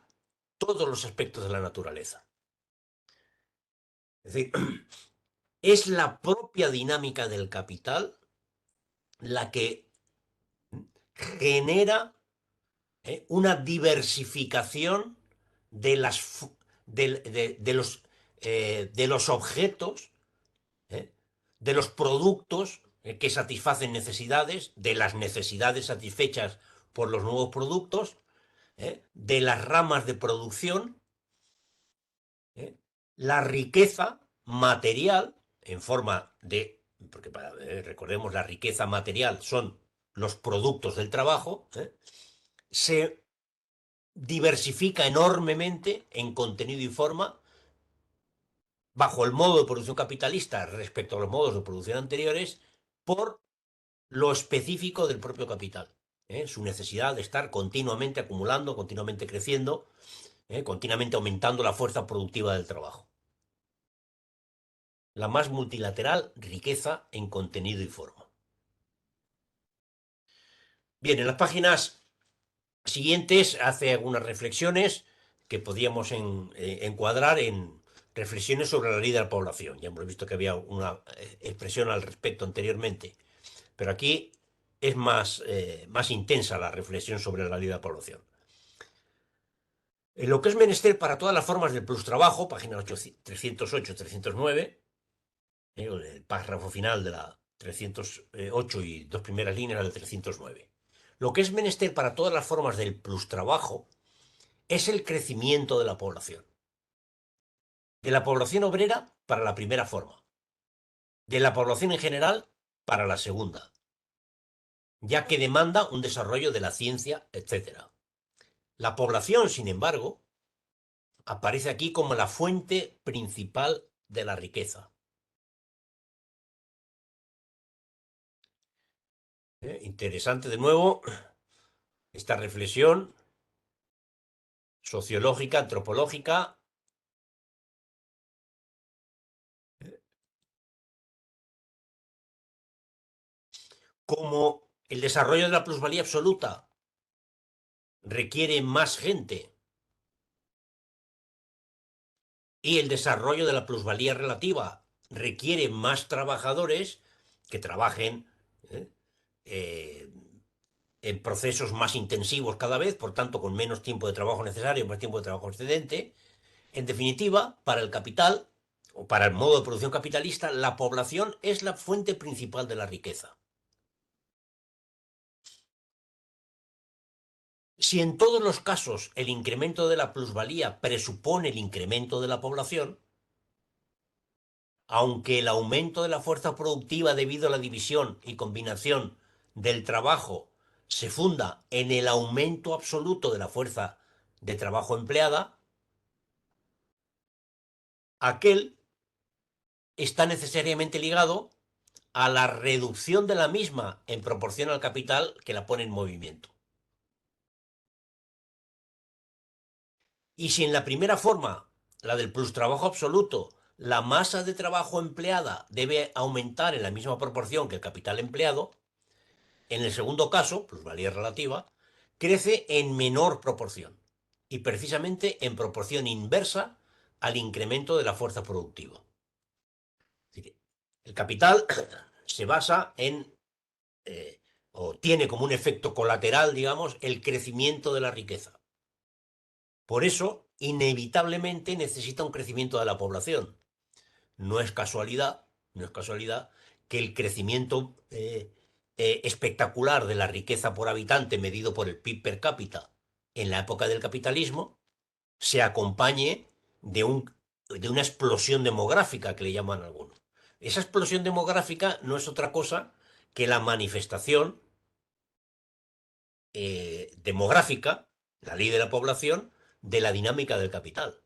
A: todos los aspectos de la naturaleza. Es decir, es la propia dinámica del capital la que genera una diversificación de, las, de los objetos, ¿eh? De los productos que satisfacen necesidades, de las necesidades satisfechas por los nuevos productos, de las ramas de producción, ¿eh? La riqueza material en forma de, porque recordemos, la riqueza material son los productos del trabajo, se diversifica enormemente en contenido y forma bajo el modo de producción capitalista respecto a los modos de producción anteriores por lo específico del propio capital. Su necesidad de estar continuamente acumulando, continuamente creciendo, continuamente aumentando la fuerza productiva del trabajo. La más multilateral riqueza en contenido y forma. Bien, en las páginas siguientes hace algunas reflexiones que podríamos encuadrar en reflexiones sobre la ley de la población. Ya hemos visto que había una expresión al respecto anteriormente, pero aquí es más intensa la reflexión sobre la ley de la población. En lo que es menester para todas las formas del plus trabajo, página 308-309, el párrafo final de la 308 y dos primeras líneas del 309. Lo que es menester para todas las formas del plus trabajo es el crecimiento de la población. De la población obrera para la primera forma. De la población en general para la segunda, ya que demanda un desarrollo de la ciencia, etc. La población, sin embargo, aparece aquí como la fuente principal de la riqueza. Interesante de nuevo esta reflexión sociológica, antropológica, como el desarrollo de la plusvalía absoluta requiere más gente y el desarrollo de la plusvalía relativa requiere más trabajadores que trabajen ¿eh? Eh, en procesos más intensivos cada vez, por tanto con menos tiempo de trabajo necesario, más tiempo de trabajo excedente. En definitiva, para el capital o para el modo de producción capitalista, la población es la fuente principal de la riqueza. Si en todos los casos el incremento de la plusvalía presupone el incremento de la población, aunque el aumento de la fuerza productiva debido a la división y combinación del trabajo se funda en el aumento absoluto de la fuerza de trabajo empleada, aquel está necesariamente ligado a la reducción de la misma en proporción al capital que la pone en movimiento. Y si en la primera forma, la del plus trabajo absoluto, la masa de trabajo empleada debe aumentar en la misma proporción que el capital empleado, en el segundo caso, plusvalía relativa, crece en menor proporción y precisamente en proporción inversa al incremento de la fuerza productiva. El capital se basa en, o tiene como un efecto colateral, digamos, el crecimiento de la riqueza. Por eso, inevitablemente necesita un crecimiento de la población. No es casualidad, no es casualidad que el crecimiento espectacular de la riqueza por habitante medido por el PIB per cápita en la época del capitalismo se acompañe de una explosión demográfica que le llaman algunos. Esa explosión demográfica no es otra cosa que la manifestación demográfica, la ley de la población, de la dinámica del capital.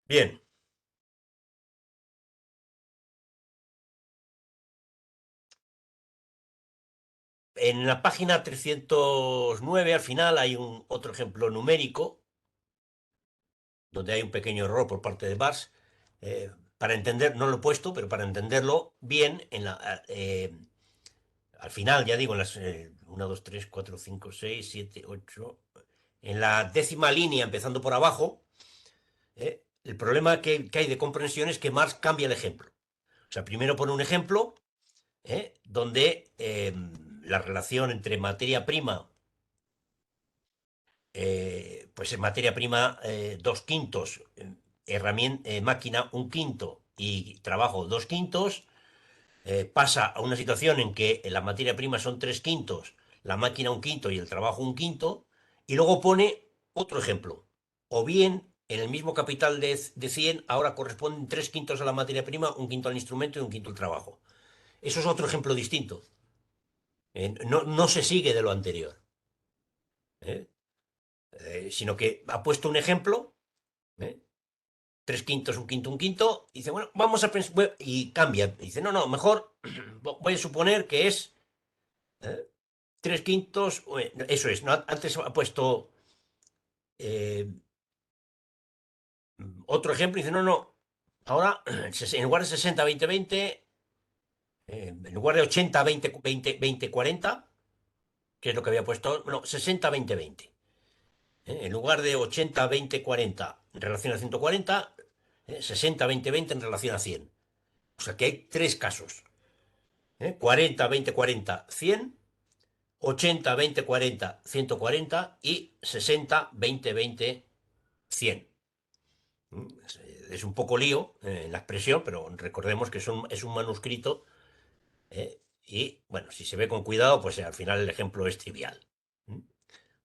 A: Bien, en la página 309 al final hay otro ejemplo numérico donde hay un pequeño error por parte de Marx. Para entender, no lo he puesto, pero para entenderlo bien, al final, ya digo, en las 1, 2, 3, 4, 5, 6, 7, 8, en la décima línea, empezando por abajo, el problema que hay de comprensión es que Marx cambia el ejemplo. O sea, primero pone un ejemplo donde la relación entre materia prima, pues en materia prima 2/5, máquina 1/5 y trabajo 2/5, pasa a una situación en que la materia prima son 3/5, la máquina 1/5 y el trabajo 1/5, y luego pone otro ejemplo. O bien, en el mismo capital de 100, ahora corresponden 3/5 a la materia prima, 1/5 al instrumento y 1/5 al trabajo. Eso es otro ejemplo distinto. No se sigue de lo anterior, ¿eh? Sino que ha puesto un ejemplo, ¿eh? 3/5, 1/5, 1/5, y dice, bueno, vamos a pensar, y cambia. Dice, no, no, mejor voy a suponer que es 3/5, eso es, ¿no? Antes ha puesto eh, otro ejemplo y dice, no, no, ahora en lugar de 60, 20, 20, en lugar de 80, 20, 20, 20, 40, que es lo que había puesto, no, 60, 20, 20. En lugar de 80, 20, 40 en relación a 140, 60, 20, 20 en relación a 100. O sea que hay tres casos. 40, 20, 40, 100, 80, 20, 40, 140 y 60, 20, 20, 100. Es un poco lío la expresión, pero recordemos que es un manuscrito y, bueno, si se ve con cuidado, pues al final el ejemplo es trivial.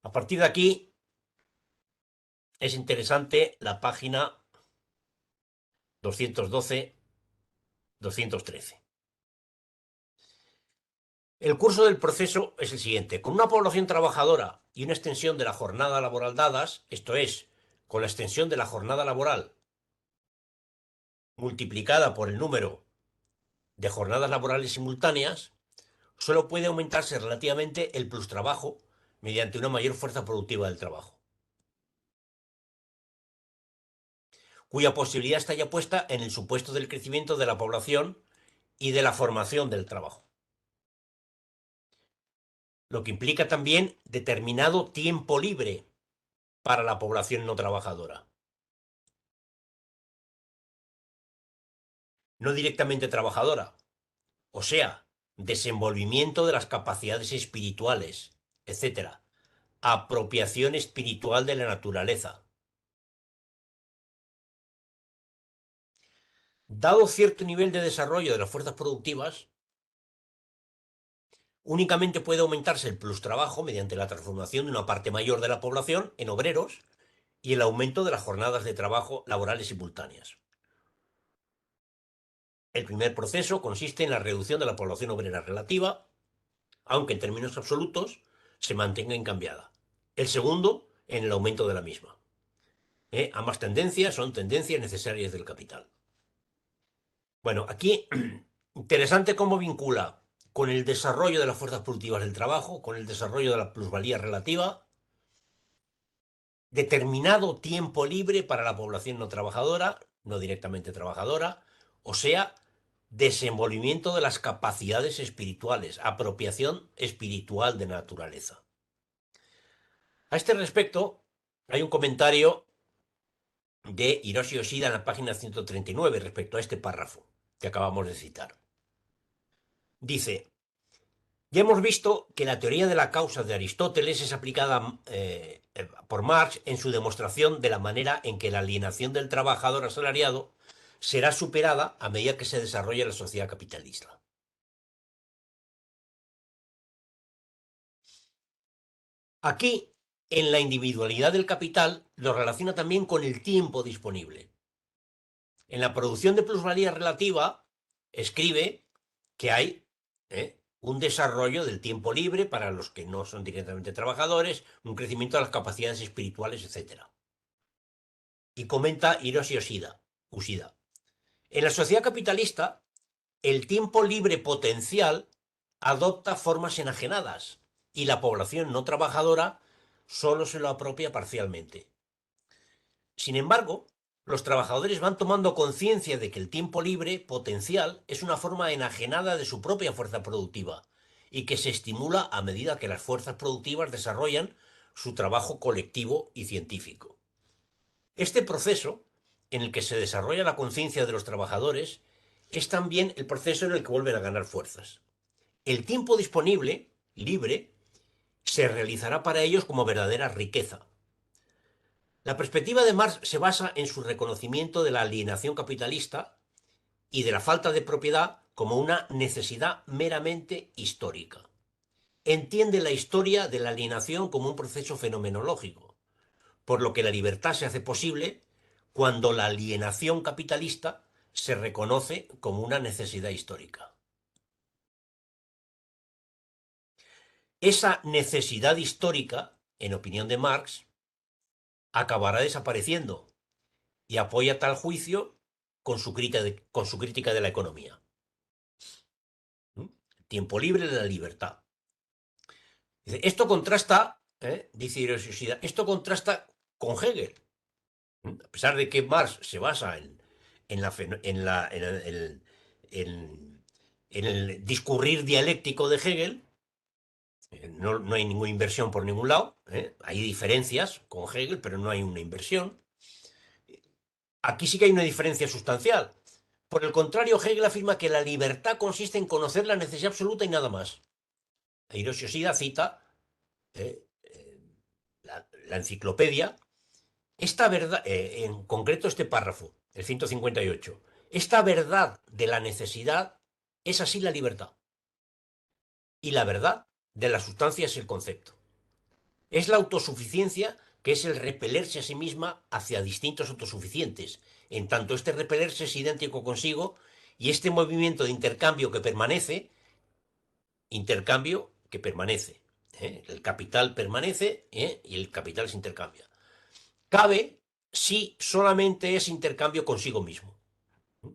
A: A partir de aquí es interesante la página 212, 213. El curso del proceso es el siguiente. Con una población trabajadora y una extensión de la jornada laboral dadas, esto es, con la extensión de la jornada laboral multiplicada por el número de jornadas laborales simultáneas, solo puede aumentarse relativamente el plustrabajo mediante una mayor fuerza productiva del trabajo, cuya posibilidad está ya puesta en el supuesto del crecimiento de la población y de la formación del trabajo, lo que implica también determinado tiempo libre para la población no trabajadora, no directamente trabajadora, o sea, desenvolvimiento de las capacidades espirituales, etcétera, apropiación espiritual de la naturaleza. Dado cierto nivel de desarrollo de las fuerzas productivas, únicamente puede aumentarse el plustrabajo mediante la transformación de una parte mayor de la población en obreros y el aumento de las jornadas de trabajo laborales simultáneas. El primer proceso consiste en la reducción de la población obrera relativa, aunque en términos absolutos se mantenga incambiada. El segundo, en el aumento de la misma. Ambas tendencias son tendencias necesarias del capital. Bueno, aquí interesante cómo vincula con el desarrollo de las fuerzas productivas del trabajo, con el desarrollo de la plusvalía relativa, determinado tiempo libre para la población no trabajadora, no directamente trabajadora, o sea, desenvolvimiento de las capacidades espirituales, apropiación espiritual de naturaleza. A este respecto, hay un comentario de Hiroshi Yoshida en la página 139 respecto a este párrafo que acabamos de citar. Dice, ya hemos visto que la teoría de la causa de Aristóteles es aplicada por Marx en su demostración de la manera en que la alienación del trabajador asalariado será superada a medida que se desarrolla la sociedad capitalista. Aquí, en la individualidad del capital, lo relaciona también con el tiempo disponible. En la producción de plusvalía relativa, escribe que hay un desarrollo del tiempo libre para los que no son directamente trabajadores, un crecimiento de las capacidades espirituales, etc. Y comenta Hiroshi Ushida. En la sociedad capitalista, el tiempo libre potencial adopta formas enajenadas y la población no trabajadora solo se lo apropia parcialmente. Sin embargo, los trabajadores van tomando conciencia de que el tiempo libre potencial es una forma enajenada de su propia fuerza productiva y que se estimula a medida que las fuerzas productivas desarrollan su trabajo colectivo y científico. Este proceso, en el que se desarrolla la conciencia de los trabajadores, es también el proceso en el que vuelven a ganar fuerzas. El tiempo disponible, libre, se realizará para ellos como verdadera riqueza. La perspectiva de Marx se basa en su reconocimiento de la alienación capitalista y de la falta de propiedad como una necesidad meramente histórica. Entiende la historia de la alienación como un proceso fenomenológico, por lo que la libertad se hace posible cuando la alienación capitalista se reconoce como una necesidad histórica. Esa necesidad histórica, en opinión de Marx, acabará desapareciendo y apoya tal juicio con su crítica de la economía. Tiempo libre de la libertad. Dice, esto contrasta, dice Hiroshi, esto contrasta con Hegel. A pesar de que Marx se basa en el discurrir dialéctico de Hegel, no hay ninguna inversión por ningún lado, hay diferencias con Hegel, pero no hay una inversión. Aquí sí que hay una diferencia sustancial. Por el contrario, Hegel afirma que la libertad consiste en conocer la necesidad absoluta y nada más. Hiroshi Yoshida cita la enciclopedia. Esta verdad, en concreto este párrafo, el 158, esta verdad de la necesidad es así la libertad. Y la verdad de la sustancia es el concepto. Es la autosuficiencia que es el repelerse a sí misma hacia distintos autosuficientes, en tanto este repelerse es idéntico consigo y este movimiento de intercambio que permanece. El capital permanece y el capital se intercambia. Cabe si solamente es intercambio consigo mismo.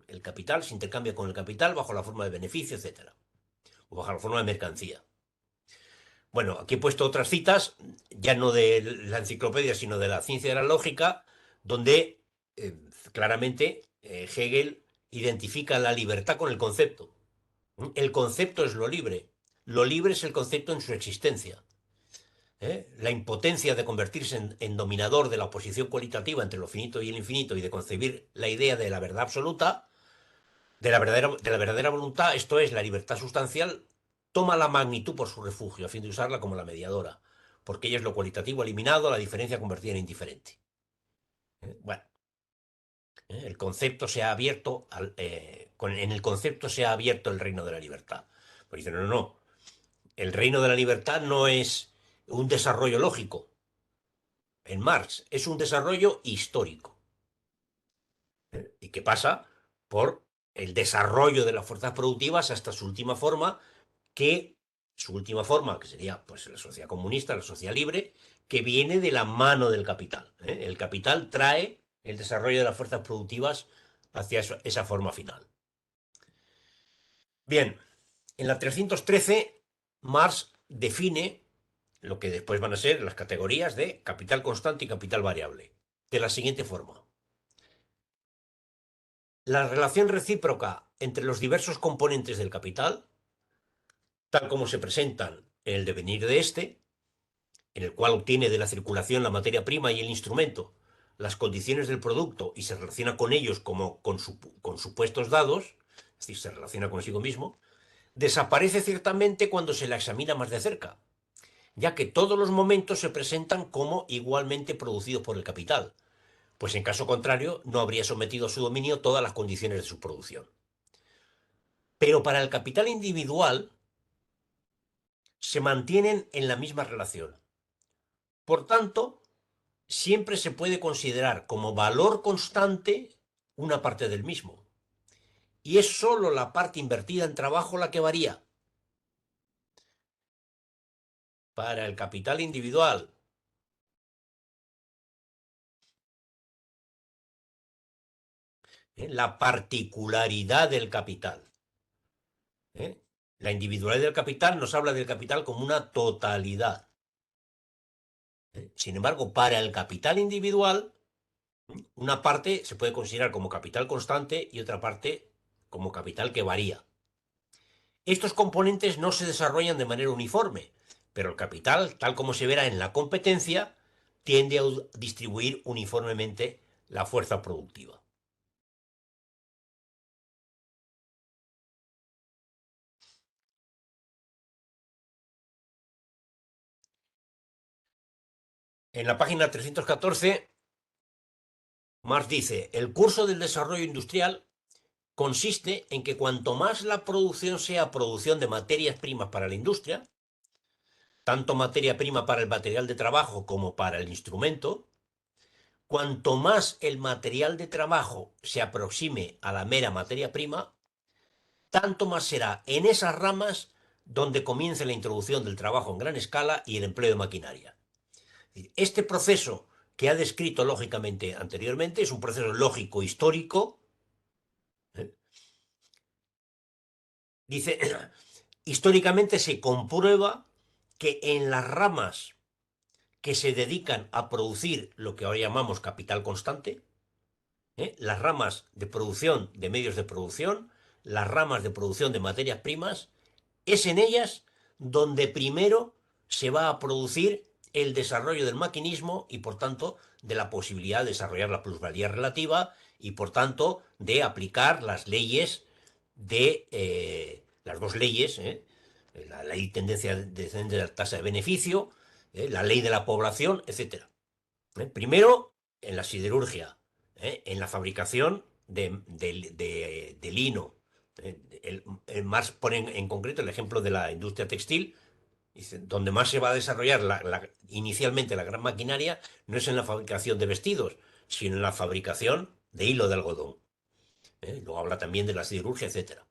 A: El capital se intercambia con el capital bajo la forma de beneficio, etcétera, o bajo la forma de mercancía. Bueno, aquí he puesto otras citas, ya no de la enciclopedia, sino de la ciencia de la lógica, donde claramente Hegel identifica la libertad con el concepto. El concepto es lo libre es el concepto en su existencia. La impotencia de convertirse en dominador de la oposición cualitativa entre lo finito y el infinito y de concebir la idea de la verdad absoluta, de la verdadera voluntad, esto es, la libertad sustancial, toma la magnitud por su refugio, a fin de usarla como la mediadora, porque ella es lo cualitativo eliminado, la diferencia convertida en indiferente. Bueno, el concepto se ha abierto, en el concepto se ha abierto el reino de la libertad. Pues dicen, no, no, el reino de la libertad no es un desarrollo lógico, en Marx, es un desarrollo histórico. ¿Y qué pasa? Por el desarrollo de las fuerzas productivas hasta su última forma, que sería pues, la sociedad comunista, la sociedad libre, que viene de la mano del capital. El capital trae el desarrollo de las fuerzas productivas hacia esa forma final. Bien, en la 313, Marx define lo que después van a ser las categorías de capital constante y capital variable, de la siguiente forma. La relación recíproca entre los diversos componentes del capital, tal como se presentan en el devenir de este, en el cual obtiene de la circulación la materia prima y el instrumento, las condiciones del producto y se relaciona con ellos como con supuestos dados, es decir, se relaciona consigo mismo, desaparece ciertamente cuando se la examina más de cerca, ya que todos los momentos se presentan como igualmente producidos por el capital, pues en caso contrario no habría sometido a su dominio todas las condiciones de su producción. Pero para el capital individual se mantienen en la misma relación. Por tanto, siempre se puede considerar como valor constante una parte del mismo. Y es sólo la parte invertida en trabajo la que varía. Para el capital individual, la particularidad del capital. La individualidad del capital nos habla del capital como una totalidad. Sin embargo, para el capital individual, Una parte se puede considerar como capital constante y otra parte como capital que varía. Estos componentes no se desarrollan de manera uniforme, pero el capital, tal como se verá en la competencia, tiende a distribuir uniformemente la fuerza productiva. En la página 314, Marx dice, el curso del desarrollo industrial consiste en que cuanto más la producción sea producción de materias primas para la industria, tanto materia prima para el material de trabajo como para el instrumento, cuanto más el material de trabajo se aproxime a la mera materia prima, tanto más será en esas ramas donde comience la introducción del trabajo en gran escala y el empleo de maquinaria. Este proceso que ha descrito lógicamente anteriormente es un proceso lógico histórico. ¿eh? Dice, históricamente se comprueba que en las ramas que se dedican a producir lo que ahora llamamos capital constante, las ramas de producción de medios de producción, las ramas de producción de materias primas, es en ellas donde primero se va a producir el desarrollo del maquinismo y por tanto de la posibilidad de desarrollar la plusvalía relativa y por tanto de aplicar las leyes de las dos leyes, la ley tendencia descendente de la tasa de beneficio, la ley de la población, etcétera. Primero, en la siderurgia, en la fabricación de lino. El Marx pone en concreto el ejemplo de la industria textil, dice, donde más se va a desarrollar inicialmente la gran maquinaria no es en la fabricación de vestidos, sino en la fabricación de hilo de algodón. Luego habla también de la siderurgia, etcétera.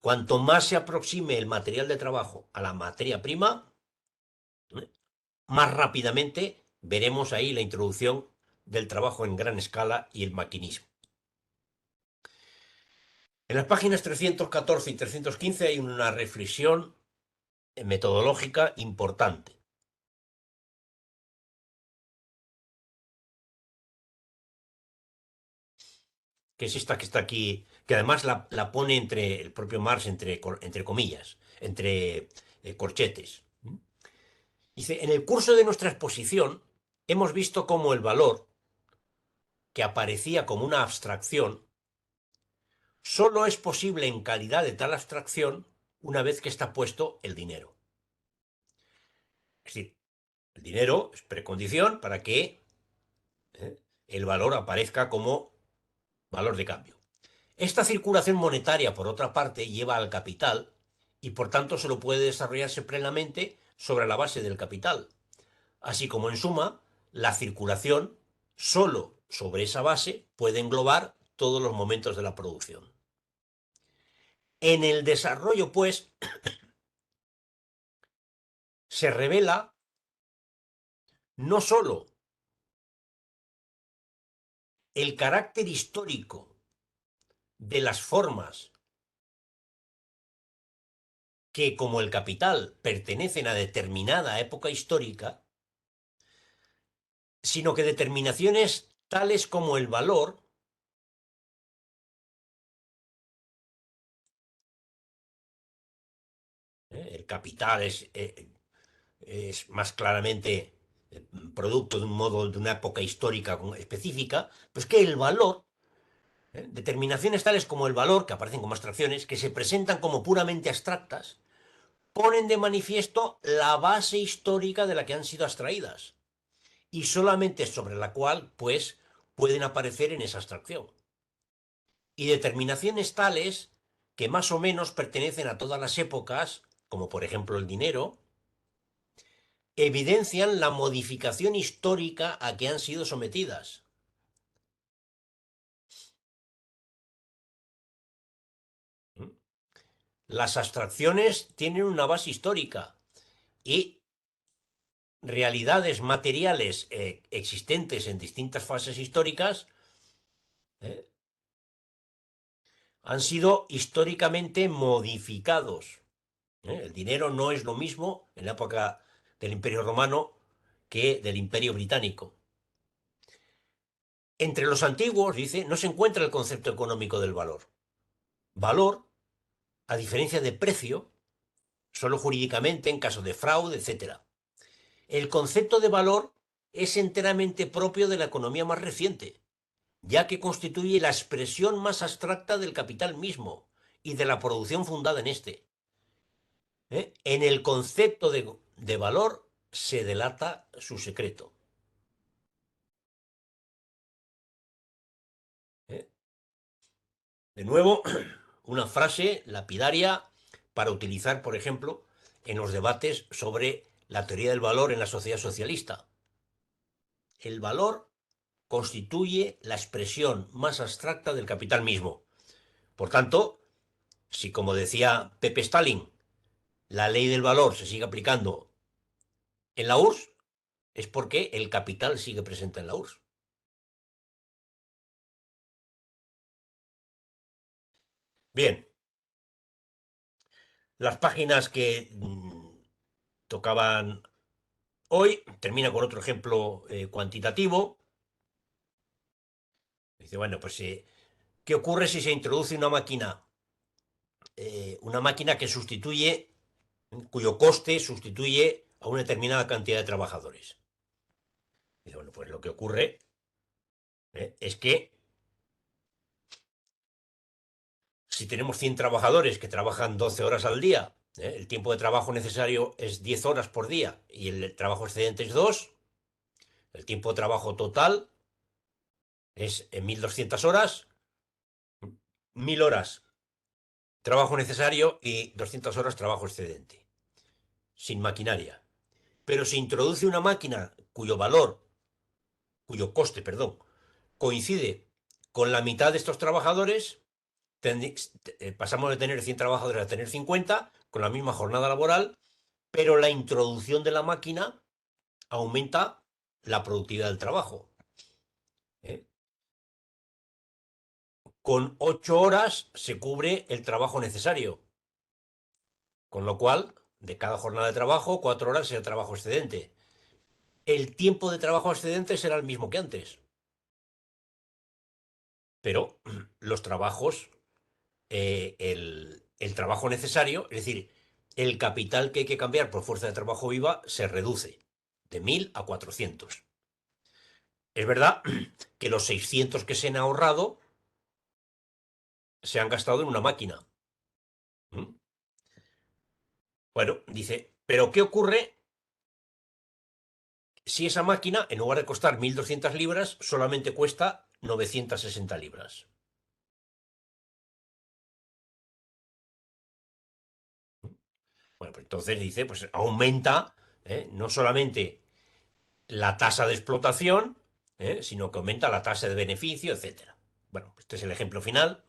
A: Cuanto más se aproxime el material de trabajo a la materia prima, ¿eh? más rápidamente veremos ahí la introducción del trabajo en gran escala y el maquinismo. En las páginas 314 y 315 hay una reflexión metodológica importante, que es esta que está aquí, que además la pone entre el propio Marx, entre comillas, entre corchetes. Dice, en el curso de nuestra exposición hemos visto cómo el valor, que aparecía como una abstracción, solo es posible en calidad de tal abstracción una vez que está puesto el dinero. Es decir, el dinero es precondición para que el valor aparezca como valor de cambio. Esta circulación monetaria, por otra parte, lleva al capital y por tanto solo puede desarrollarse plenamente sobre la base del capital. Así como en suma, la circulación solo sobre esa base puede englobar todos los momentos de la producción. En el desarrollo, pues, se revela no solo el carácter histórico de las formas que, como el capital, pertenecen a determinada época histórica, sino que determinaciones tales como el valor el capital es más claramente producto de un modo, de una época histórica específica, pues que el valor, determinaciones tales como el valor, que aparecen como abstracciones, que se presentan como puramente abstractas, ponen de manifiesto la base histórica de la que han sido extraídas y solamente sobre la cual, pues, pueden aparecer en esa abstracción. Y determinaciones tales que más o menos pertenecen a todas las épocas, como por ejemplo el dinero, evidencian la modificación histórica a que han sido sometidas. Las abstracciones tienen una base histórica y realidades materiales existentes en distintas fases históricas eh, han sido históricamente modificados. El dinero no es lo mismo en la época del Imperio Romano que del Imperio Británico. Entre los antiguos, dice, no se encuentra el concepto económico del valor. Valor, a diferencia de precio, solo jurídicamente en caso de fraude, etc. El concepto de valor es enteramente propio de la economía más reciente, ya que constituye la expresión más abstracta del capital mismo y de la producción fundada en este. En el concepto de valor se delata su secreto. ¿Eh? De nuevo, una frase lapidaria para utilizar, por ejemplo, en los debates sobre la teoría del valor en la sociedad socialista. El valor constituye la expresión más abstracta del capital mismo. Por tanto, si, como decía Pepe Stalin, la ley del valor se sigue aplicando en la URSS, es porque el capital sigue presente en la URSS. Bien, las páginas que tocaban hoy termina con otro ejemplo cuantitativo. Dice, bueno, pues ¿qué ocurre si se introduce una máquina que sustituye, cuyo coste sustituye a una determinada cantidad de trabajadores? Dice, bueno, pues lo que ocurre es que si tenemos 100 trabajadores que trabajan 12 horas al día, el tiempo de trabajo necesario es 10 horas por día y el trabajo excedente es 2, el tiempo de trabajo total es en 1.200 horas, 1.000 horas trabajo necesario y 200 horas trabajo excedente, sin maquinaria. Pero se introduce una máquina cuyo coste, perdón, coincide con la mitad de estos trabajadores, pasamos de tener 100 trabajadores a tener 50 con la misma jornada laboral, pero la introducción de la máquina aumenta la productividad del trabajo. ¿eh? Con 8 horas se cubre el trabajo necesario, con lo cual, de cada jornada de trabajo, 4 horas será trabajo excedente. El tiempo de trabajo excedente será el mismo que antes, pero los trabajos, el trabajo necesario, es decir, el capital que hay que cambiar por fuerza de trabajo viva, se reduce de 1.000 a 400. Es verdad que los 600 que se han ahorrado se han gastado en una máquina. ¿Mm? Bueno, dice, pero ¿qué ocurre si esa máquina, en lugar de costar 1.200 libras, solamente cuesta 960 libras? Bueno, pues entonces dice, pues aumenta no solamente la tasa de explotación, sino que aumenta la tasa de beneficio, etcétera. Bueno, este es el ejemplo final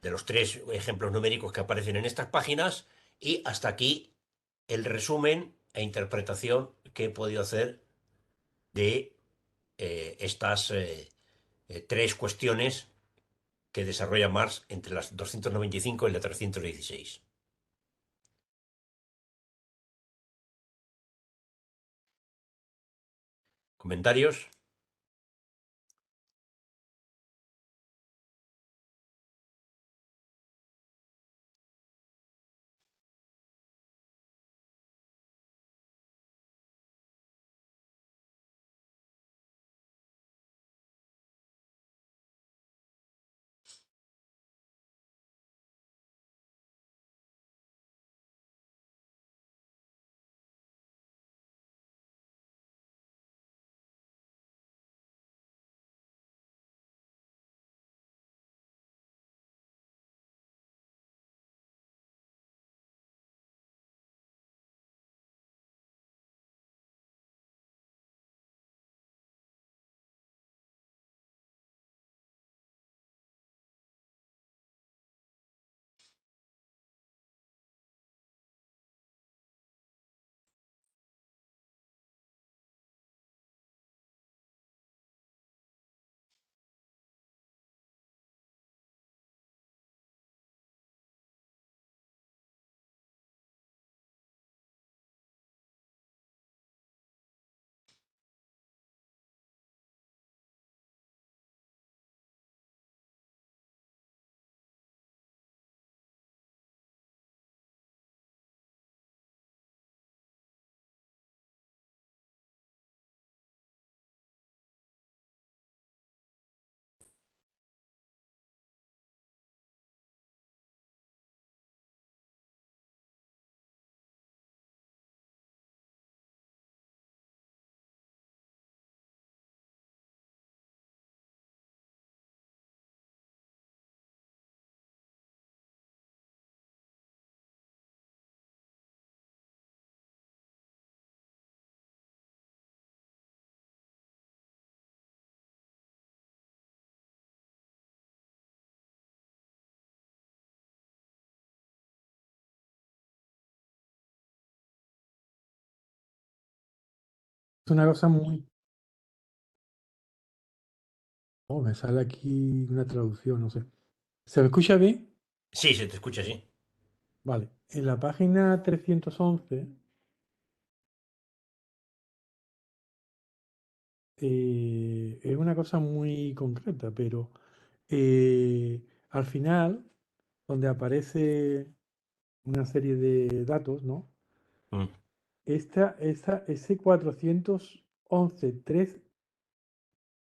A: de los tres ejemplos numéricos que aparecen en estas páginas y hasta aquí el resumen e interpretación que he podido hacer de estas tres cuestiones que desarrolla Marx entre las 295 y la 316. ¿Comentarios?
B: Es una cosa muy... Oh, me sale aquí una traducción, no sé. ¿Se me escucha bien?
A: Sí, se te escucha así.
B: Vale. En la página 311 es una cosa muy concreta, pero al final, donde aparece una serie de datos, ¿no?
A: Mm,
B: Ese 411
A: mm.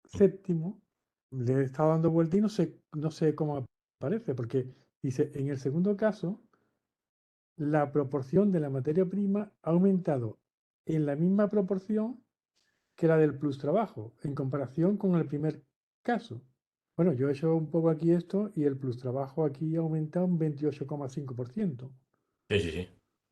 B: séptimo le he estado dando vuelta y no sé cómo aparece, porque dice, en el segundo caso, la proporción de la materia prima ha aumentado en la misma proporción que la del plus trabajo, en comparación con el primer caso. Bueno, yo he hecho un poco aquí esto y el plus trabajo aquí ha aumentado un 28,5%
A: Sí, sí, sí.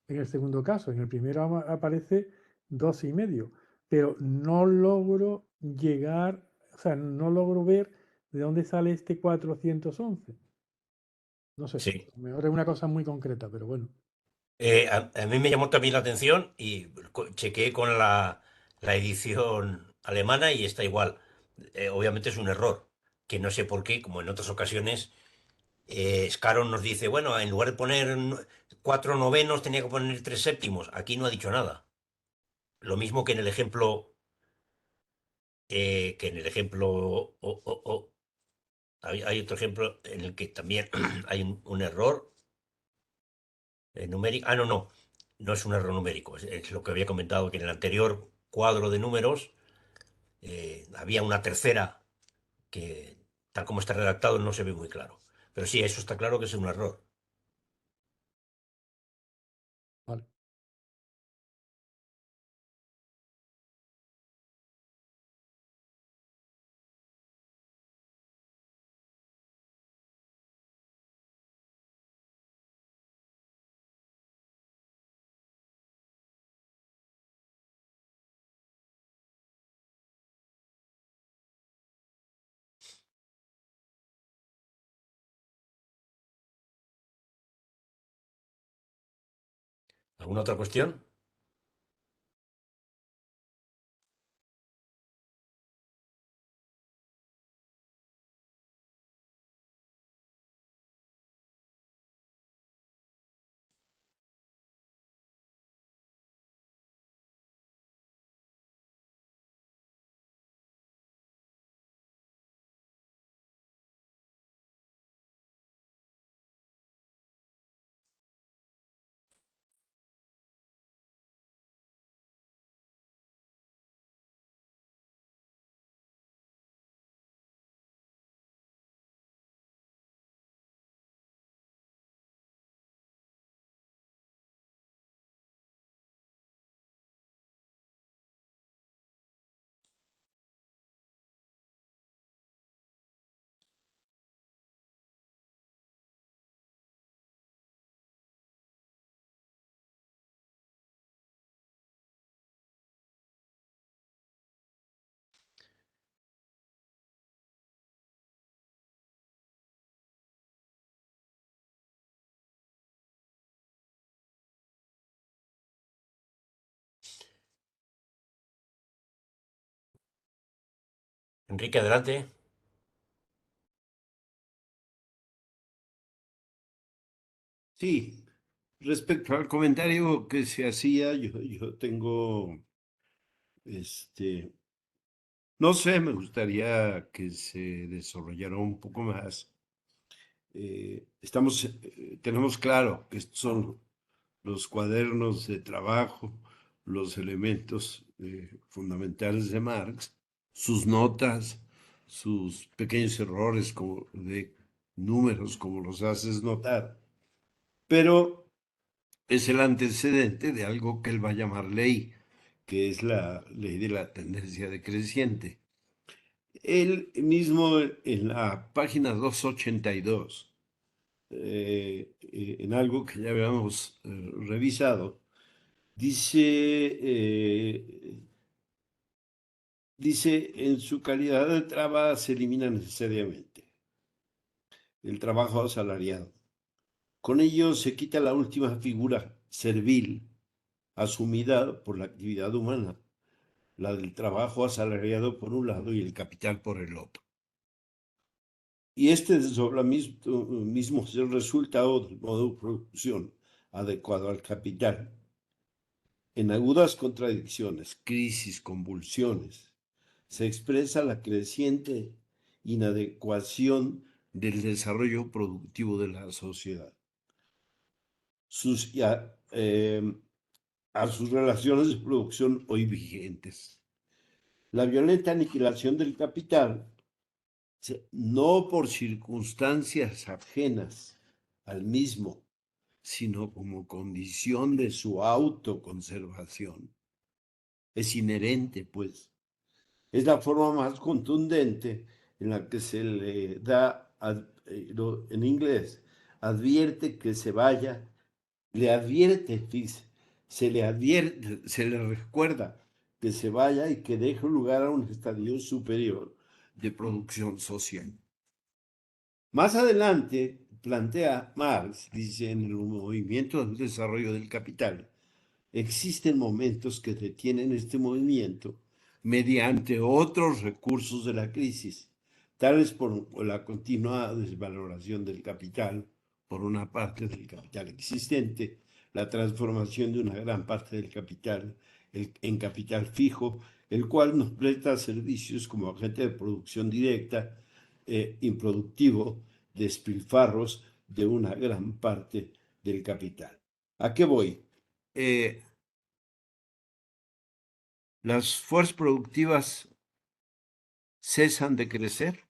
B: en el segundo caso. En el primero aparece 12,5, pero no logro llegar, o sea, no logro ver de dónde sale este 411. No sé,
A: Sí.
B: a lo mejor es una cosa muy concreta, pero bueno,
A: A mí me llamó también la atención y chequeé con la edición alemana y está igual. Obviamente es un error, que no sé por qué, como en otras ocasiones, Scaron nos dice, bueno, en lugar de poner 4 novenos tenía que poner 3 séptimos. Aquí no ha dicho nada. Lo mismo que en el ejemplo, hay otro ejemplo en el que también hay un error numérico. Ah, no, no, no es un error numérico, es lo que había comentado, que en el anterior cuadro de números había una tercera que, tal como está redactado, no se ve muy claro. Pero sí, eso está claro que es un error.
B: vale.
A: ¿Alguna otra cuestión? Enrique, adelante.
C: Sí, respecto al comentario que se hacía, yo tengo, este, no sé, me gustaría que se desarrollara un poco más. Tenemos claro que estos son los cuadernos de trabajo, los elementos fundamentales de Marx, sus notas, sus pequeños errores como de números, como los haces notar, pero es el antecedente de algo que él va a llamar ley, que es la ley de la tendencia decreciente. Él mismo en la página 282, en algo que ya habíamos revisado, dice, en su calidad de traba se elimina necesariamente el trabajo asalariado. Con ello se quita la última figura servil asumida por la actividad humana, la del trabajo asalariado por un lado y el capital por el otro. Y este desdoblamiento mismo es el resultado del modo de producción adecuado al capital. En agudas contradicciones, crisis, convulsiones, se expresa la creciente inadecuación del desarrollo productivo de la sociedad a sus relaciones de producción hoy vigentes. La violenta aniquilación del capital, no por circunstancias ajenas al mismo, sino como condición de su autoconservación. Es inherente, pues. Es la forma más contundente en la que se le da, en inglés, advierte que se vaya, le advierte, se le recuerda que se vaya y que deje lugar a un estadio superior de producción social. Más adelante plantea Marx, dice, en el movimiento del desarrollo del capital, existen momentos que detienen este movimiento mediante otros recursos de la crisis, tales por la continua desvaloración del capital, por una parte del capital existente, la transformación de una gran parte del capital en capital fijo, el cual nos presta servicios como agente de producción directa, improductivo, despilfarros de una gran parte del capital. ¿A qué voy? Las fuerzas productivas cesan de crecer,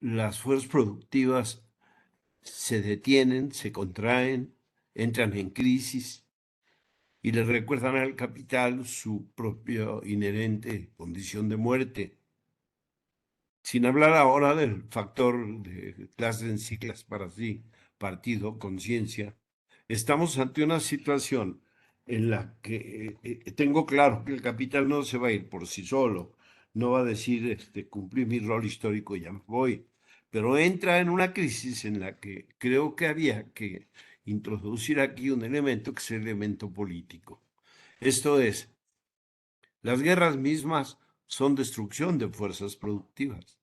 C: las fuerzas productivas se detienen, se contraen, entran en crisis y le recuerdan al capital su propia inherente condición de muerte. Sin hablar ahora del factor de clase en sí, clase para sí, partido, conciencia, estamos ante una situación en la que tengo claro que el capital no se va a ir por sí solo, no va a decir, cumplí mi rol histórico y ya me voy, pero entra en una crisis en la que creo que había que introducir aquí un elemento que es el elemento político. Esto es, las guerras mismas son destrucción de fuerzas productivas.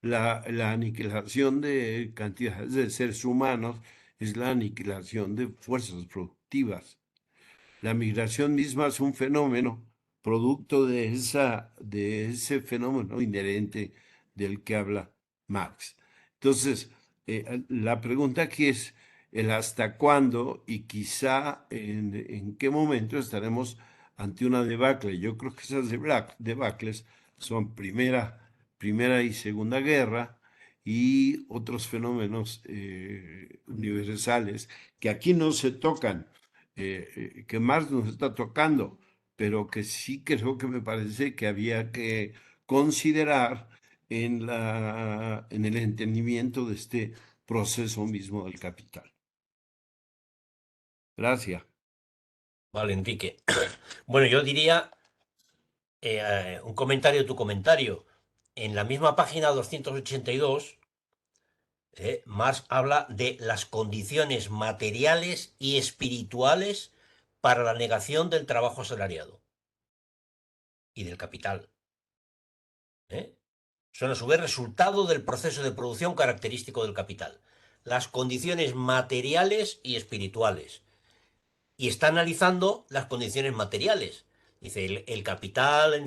C: La aniquilación de cantidades de seres humanos es la aniquilación de fuerzas productivas. La migración misma es un fenómeno producto de ese fenómeno inherente del que habla Marx. Entonces, la pregunta aquí es el hasta cuándo y quizá en qué momento estaremos ante una debacle. Yo creo que esas debacles son primera y segunda guerra y otros fenómenos universales que aquí no se tocan, que Marx nos está tocando, pero que sí creo que me parece que había que considerar en el entendimiento de este proceso mismo del capital. Gracias.
A: Vale, Enrique. Bueno, yo diría un comentario, tu comentario. En la misma página 282, Marx habla de las condiciones materiales y espirituales para la negación del trabajo asalariado y del capital. ¿Eh? Son a su vez resultado del proceso de producción característico del capital. Las condiciones materiales y espirituales. Y está analizando las condiciones materiales. Dice, el capital,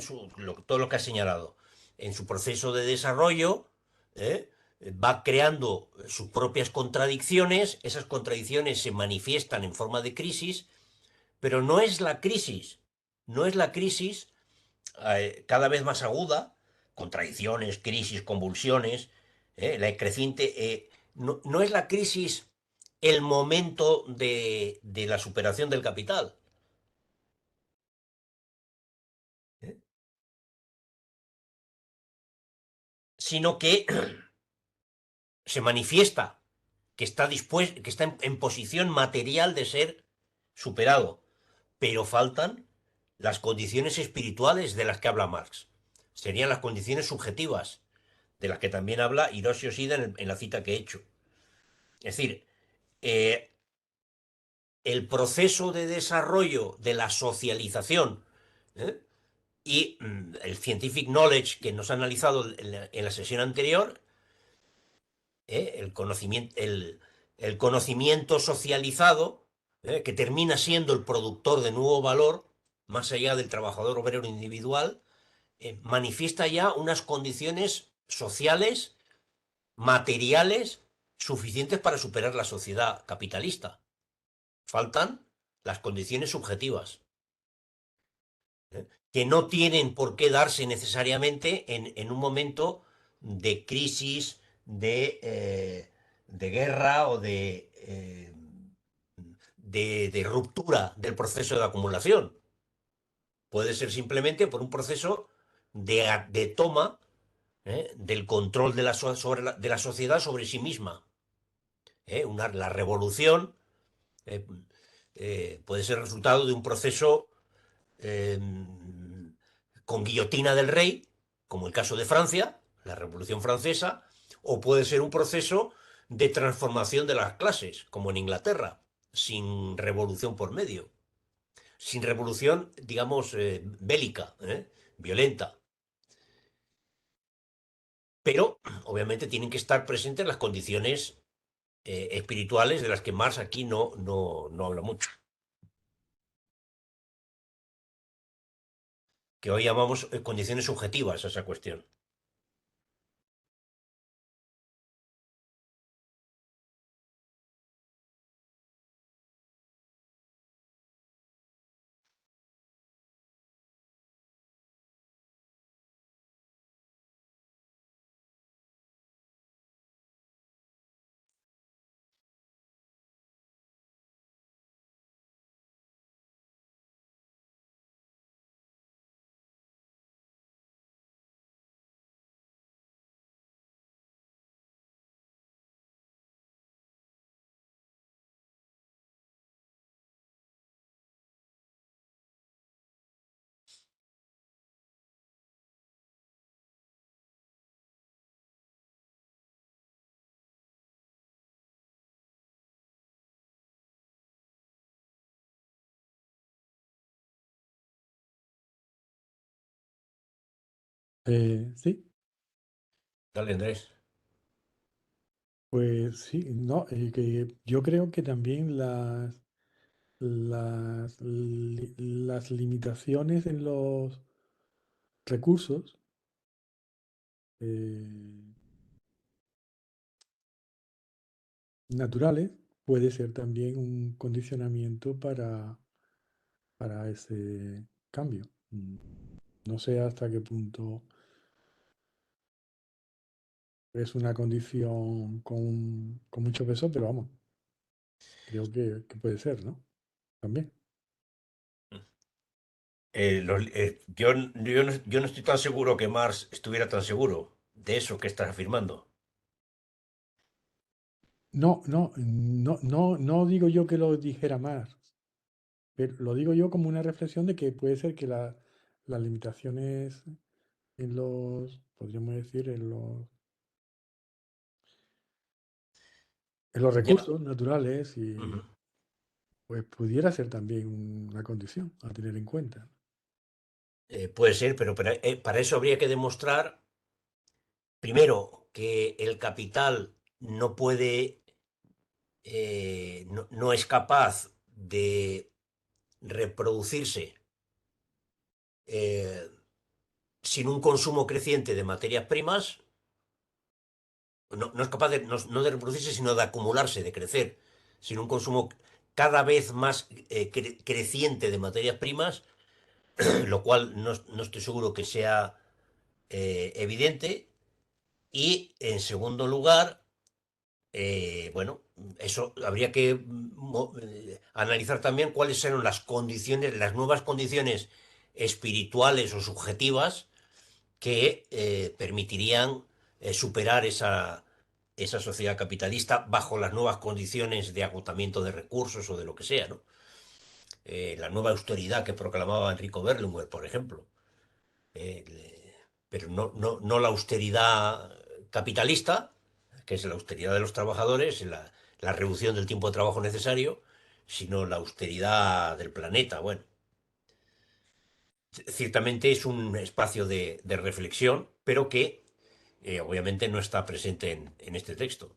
A: todo lo que ha señalado, en su proceso de desarrollo, ¿eh? Va creando sus propias contradicciones, esas contradicciones se manifiestan en forma de crisis, pero no es la crisis cada vez más aguda, contradicciones, crisis, convulsiones, la creciente, no es la crisis el momento de la superación del capital, ¿eh? Sino que se manifiesta que está dispuesto, que está en posición material de ser superado, pero faltan las condiciones espirituales de las que habla Marx. Serían las condiciones subjetivas, de las que también habla Hiroshi Oshida en la cita que he hecho. Es decir, eh, el proceso de desarrollo de la socialización, ¿eh? Y el scientific knowledge que nos ha analizado en la sesión anterior, el conocimiento socializado, que termina siendo el productor de nuevo valor, más allá del trabajador obrero individual, manifiesta ya unas condiciones sociales, materiales, suficientes para superar la sociedad capitalista. Faltan las condiciones subjetivas, que no tienen por qué darse necesariamente en un momento de crisis, de guerra o de ruptura del proceso de acumulación. Puede ser simplemente por un proceso de toma, del control de de la sociedad sobre sí misma. La revolución eh, puede ser resultado de un proceso eh, con guillotina del rey, como el caso de Francia, la Revolución Francesa, o puede ser un proceso de transformación de las clases, como en Inglaterra, sin revolución por medio, sin revolución, digamos, bélica, violenta. Pero, obviamente, tienen que estar presentes las condiciones espirituales de las que Marx aquí no habla mucho, que hoy llamamos condiciones subjetivas a esa cuestión.
B: Sí,
A: Dale, Andrés.
B: pues sí, no, que yo creo que también las limitaciones en los recursos eh, naturales puede ser también un condicionamiento para ese cambio. No sé hasta qué punto es una condición con mucho peso, pero vamos, creo que puede ser, ¿no? También.
A: Yo no estoy tan seguro que Marx estuviera tan seguro de eso que estás afirmando.
B: No digo yo que lo dijera más, pero lo digo yo como una reflexión de que puede ser que las limitaciones podríamos decir, en los
A: Ya.
B: recursos naturales
A: Ujú.
B: y pues pudiera ser también una condición a tener en cuenta.
A: Puede ser, pero para eso habría que demostrar, primero, que el capital no puede, no es capaz de reproducirse eh, sin un consumo creciente de materias primas. No es capaz no de reproducirse, sino de acumularse, de crecer, sin un consumo cada vez más creciente de materias primas, lo cual no estoy seguro que sea evidente. Y en segundo lugar, bueno, eso habría que analizar también cuáles eran las condiciones, las nuevas condiciones espirituales o subjetivas que permitirían superar esa sociedad capitalista bajo las nuevas condiciones de agotamiento de recursos o de lo que sea, ¿no? La nueva austeridad que proclamaba Enrico Berlinguer, por ejemplo. Pero no la austeridad capitalista, que es la austeridad de los trabajadores, la reducción del tiempo de trabajo necesario, sino la austeridad del planeta. Bueno, ciertamente es un espacio de reflexión, pero que obviamente no está presente en este texto.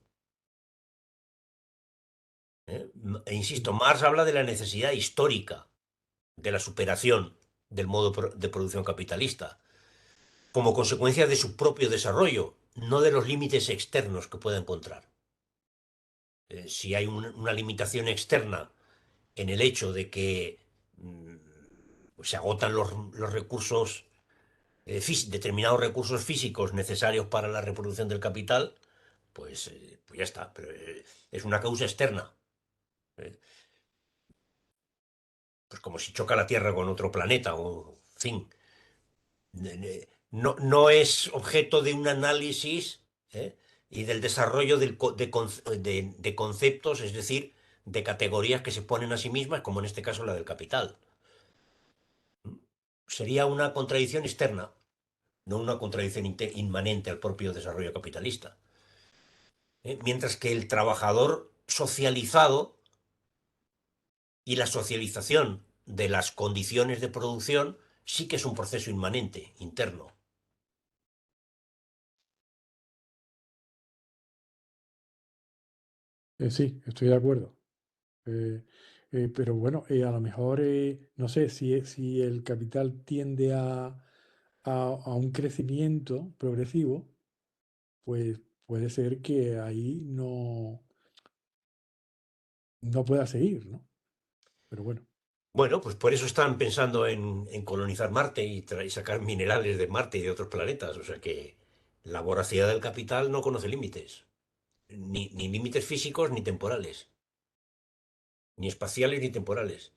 A: E insisto, Marx habla de la necesidad histórica de la superación del modo de producción capitalista, como consecuencia de su propio desarrollo, no de los límites externos que pueda encontrar. Si hay una limitación externa en el hecho de que se agotan los recursos, determinados recursos físicos necesarios para la reproducción del capital, pues ya está. Pero es una causa externa. eh, pues como si choca la Tierra con otro planeta, o en fin. No es objeto de un análisis y del desarrollo de conceptos, es decir, de categorías que se ponen a sí mismas, como en este caso la del capital. Sería una contradicción externa, no una contradicción inmanente al propio desarrollo capitalista. Mientras que el trabajador socializado y la socialización de las condiciones de producción sí que es un proceso inmanente, interno.
B: Sí, estoy de acuerdo. Eh, pero bueno, a lo mejor, no sé, si el capital tiende a un crecimiento progresivo, pues puede ser que ahí no pueda seguir, ¿no? Pero bueno,
A: Bueno, pues por eso están pensando en colonizar Marte y sacar minerales de Marte y de otros planetas. O sea que la voracidad del capital no conoce límites, ni límites físicos ni temporales, ni espaciales ni temporales.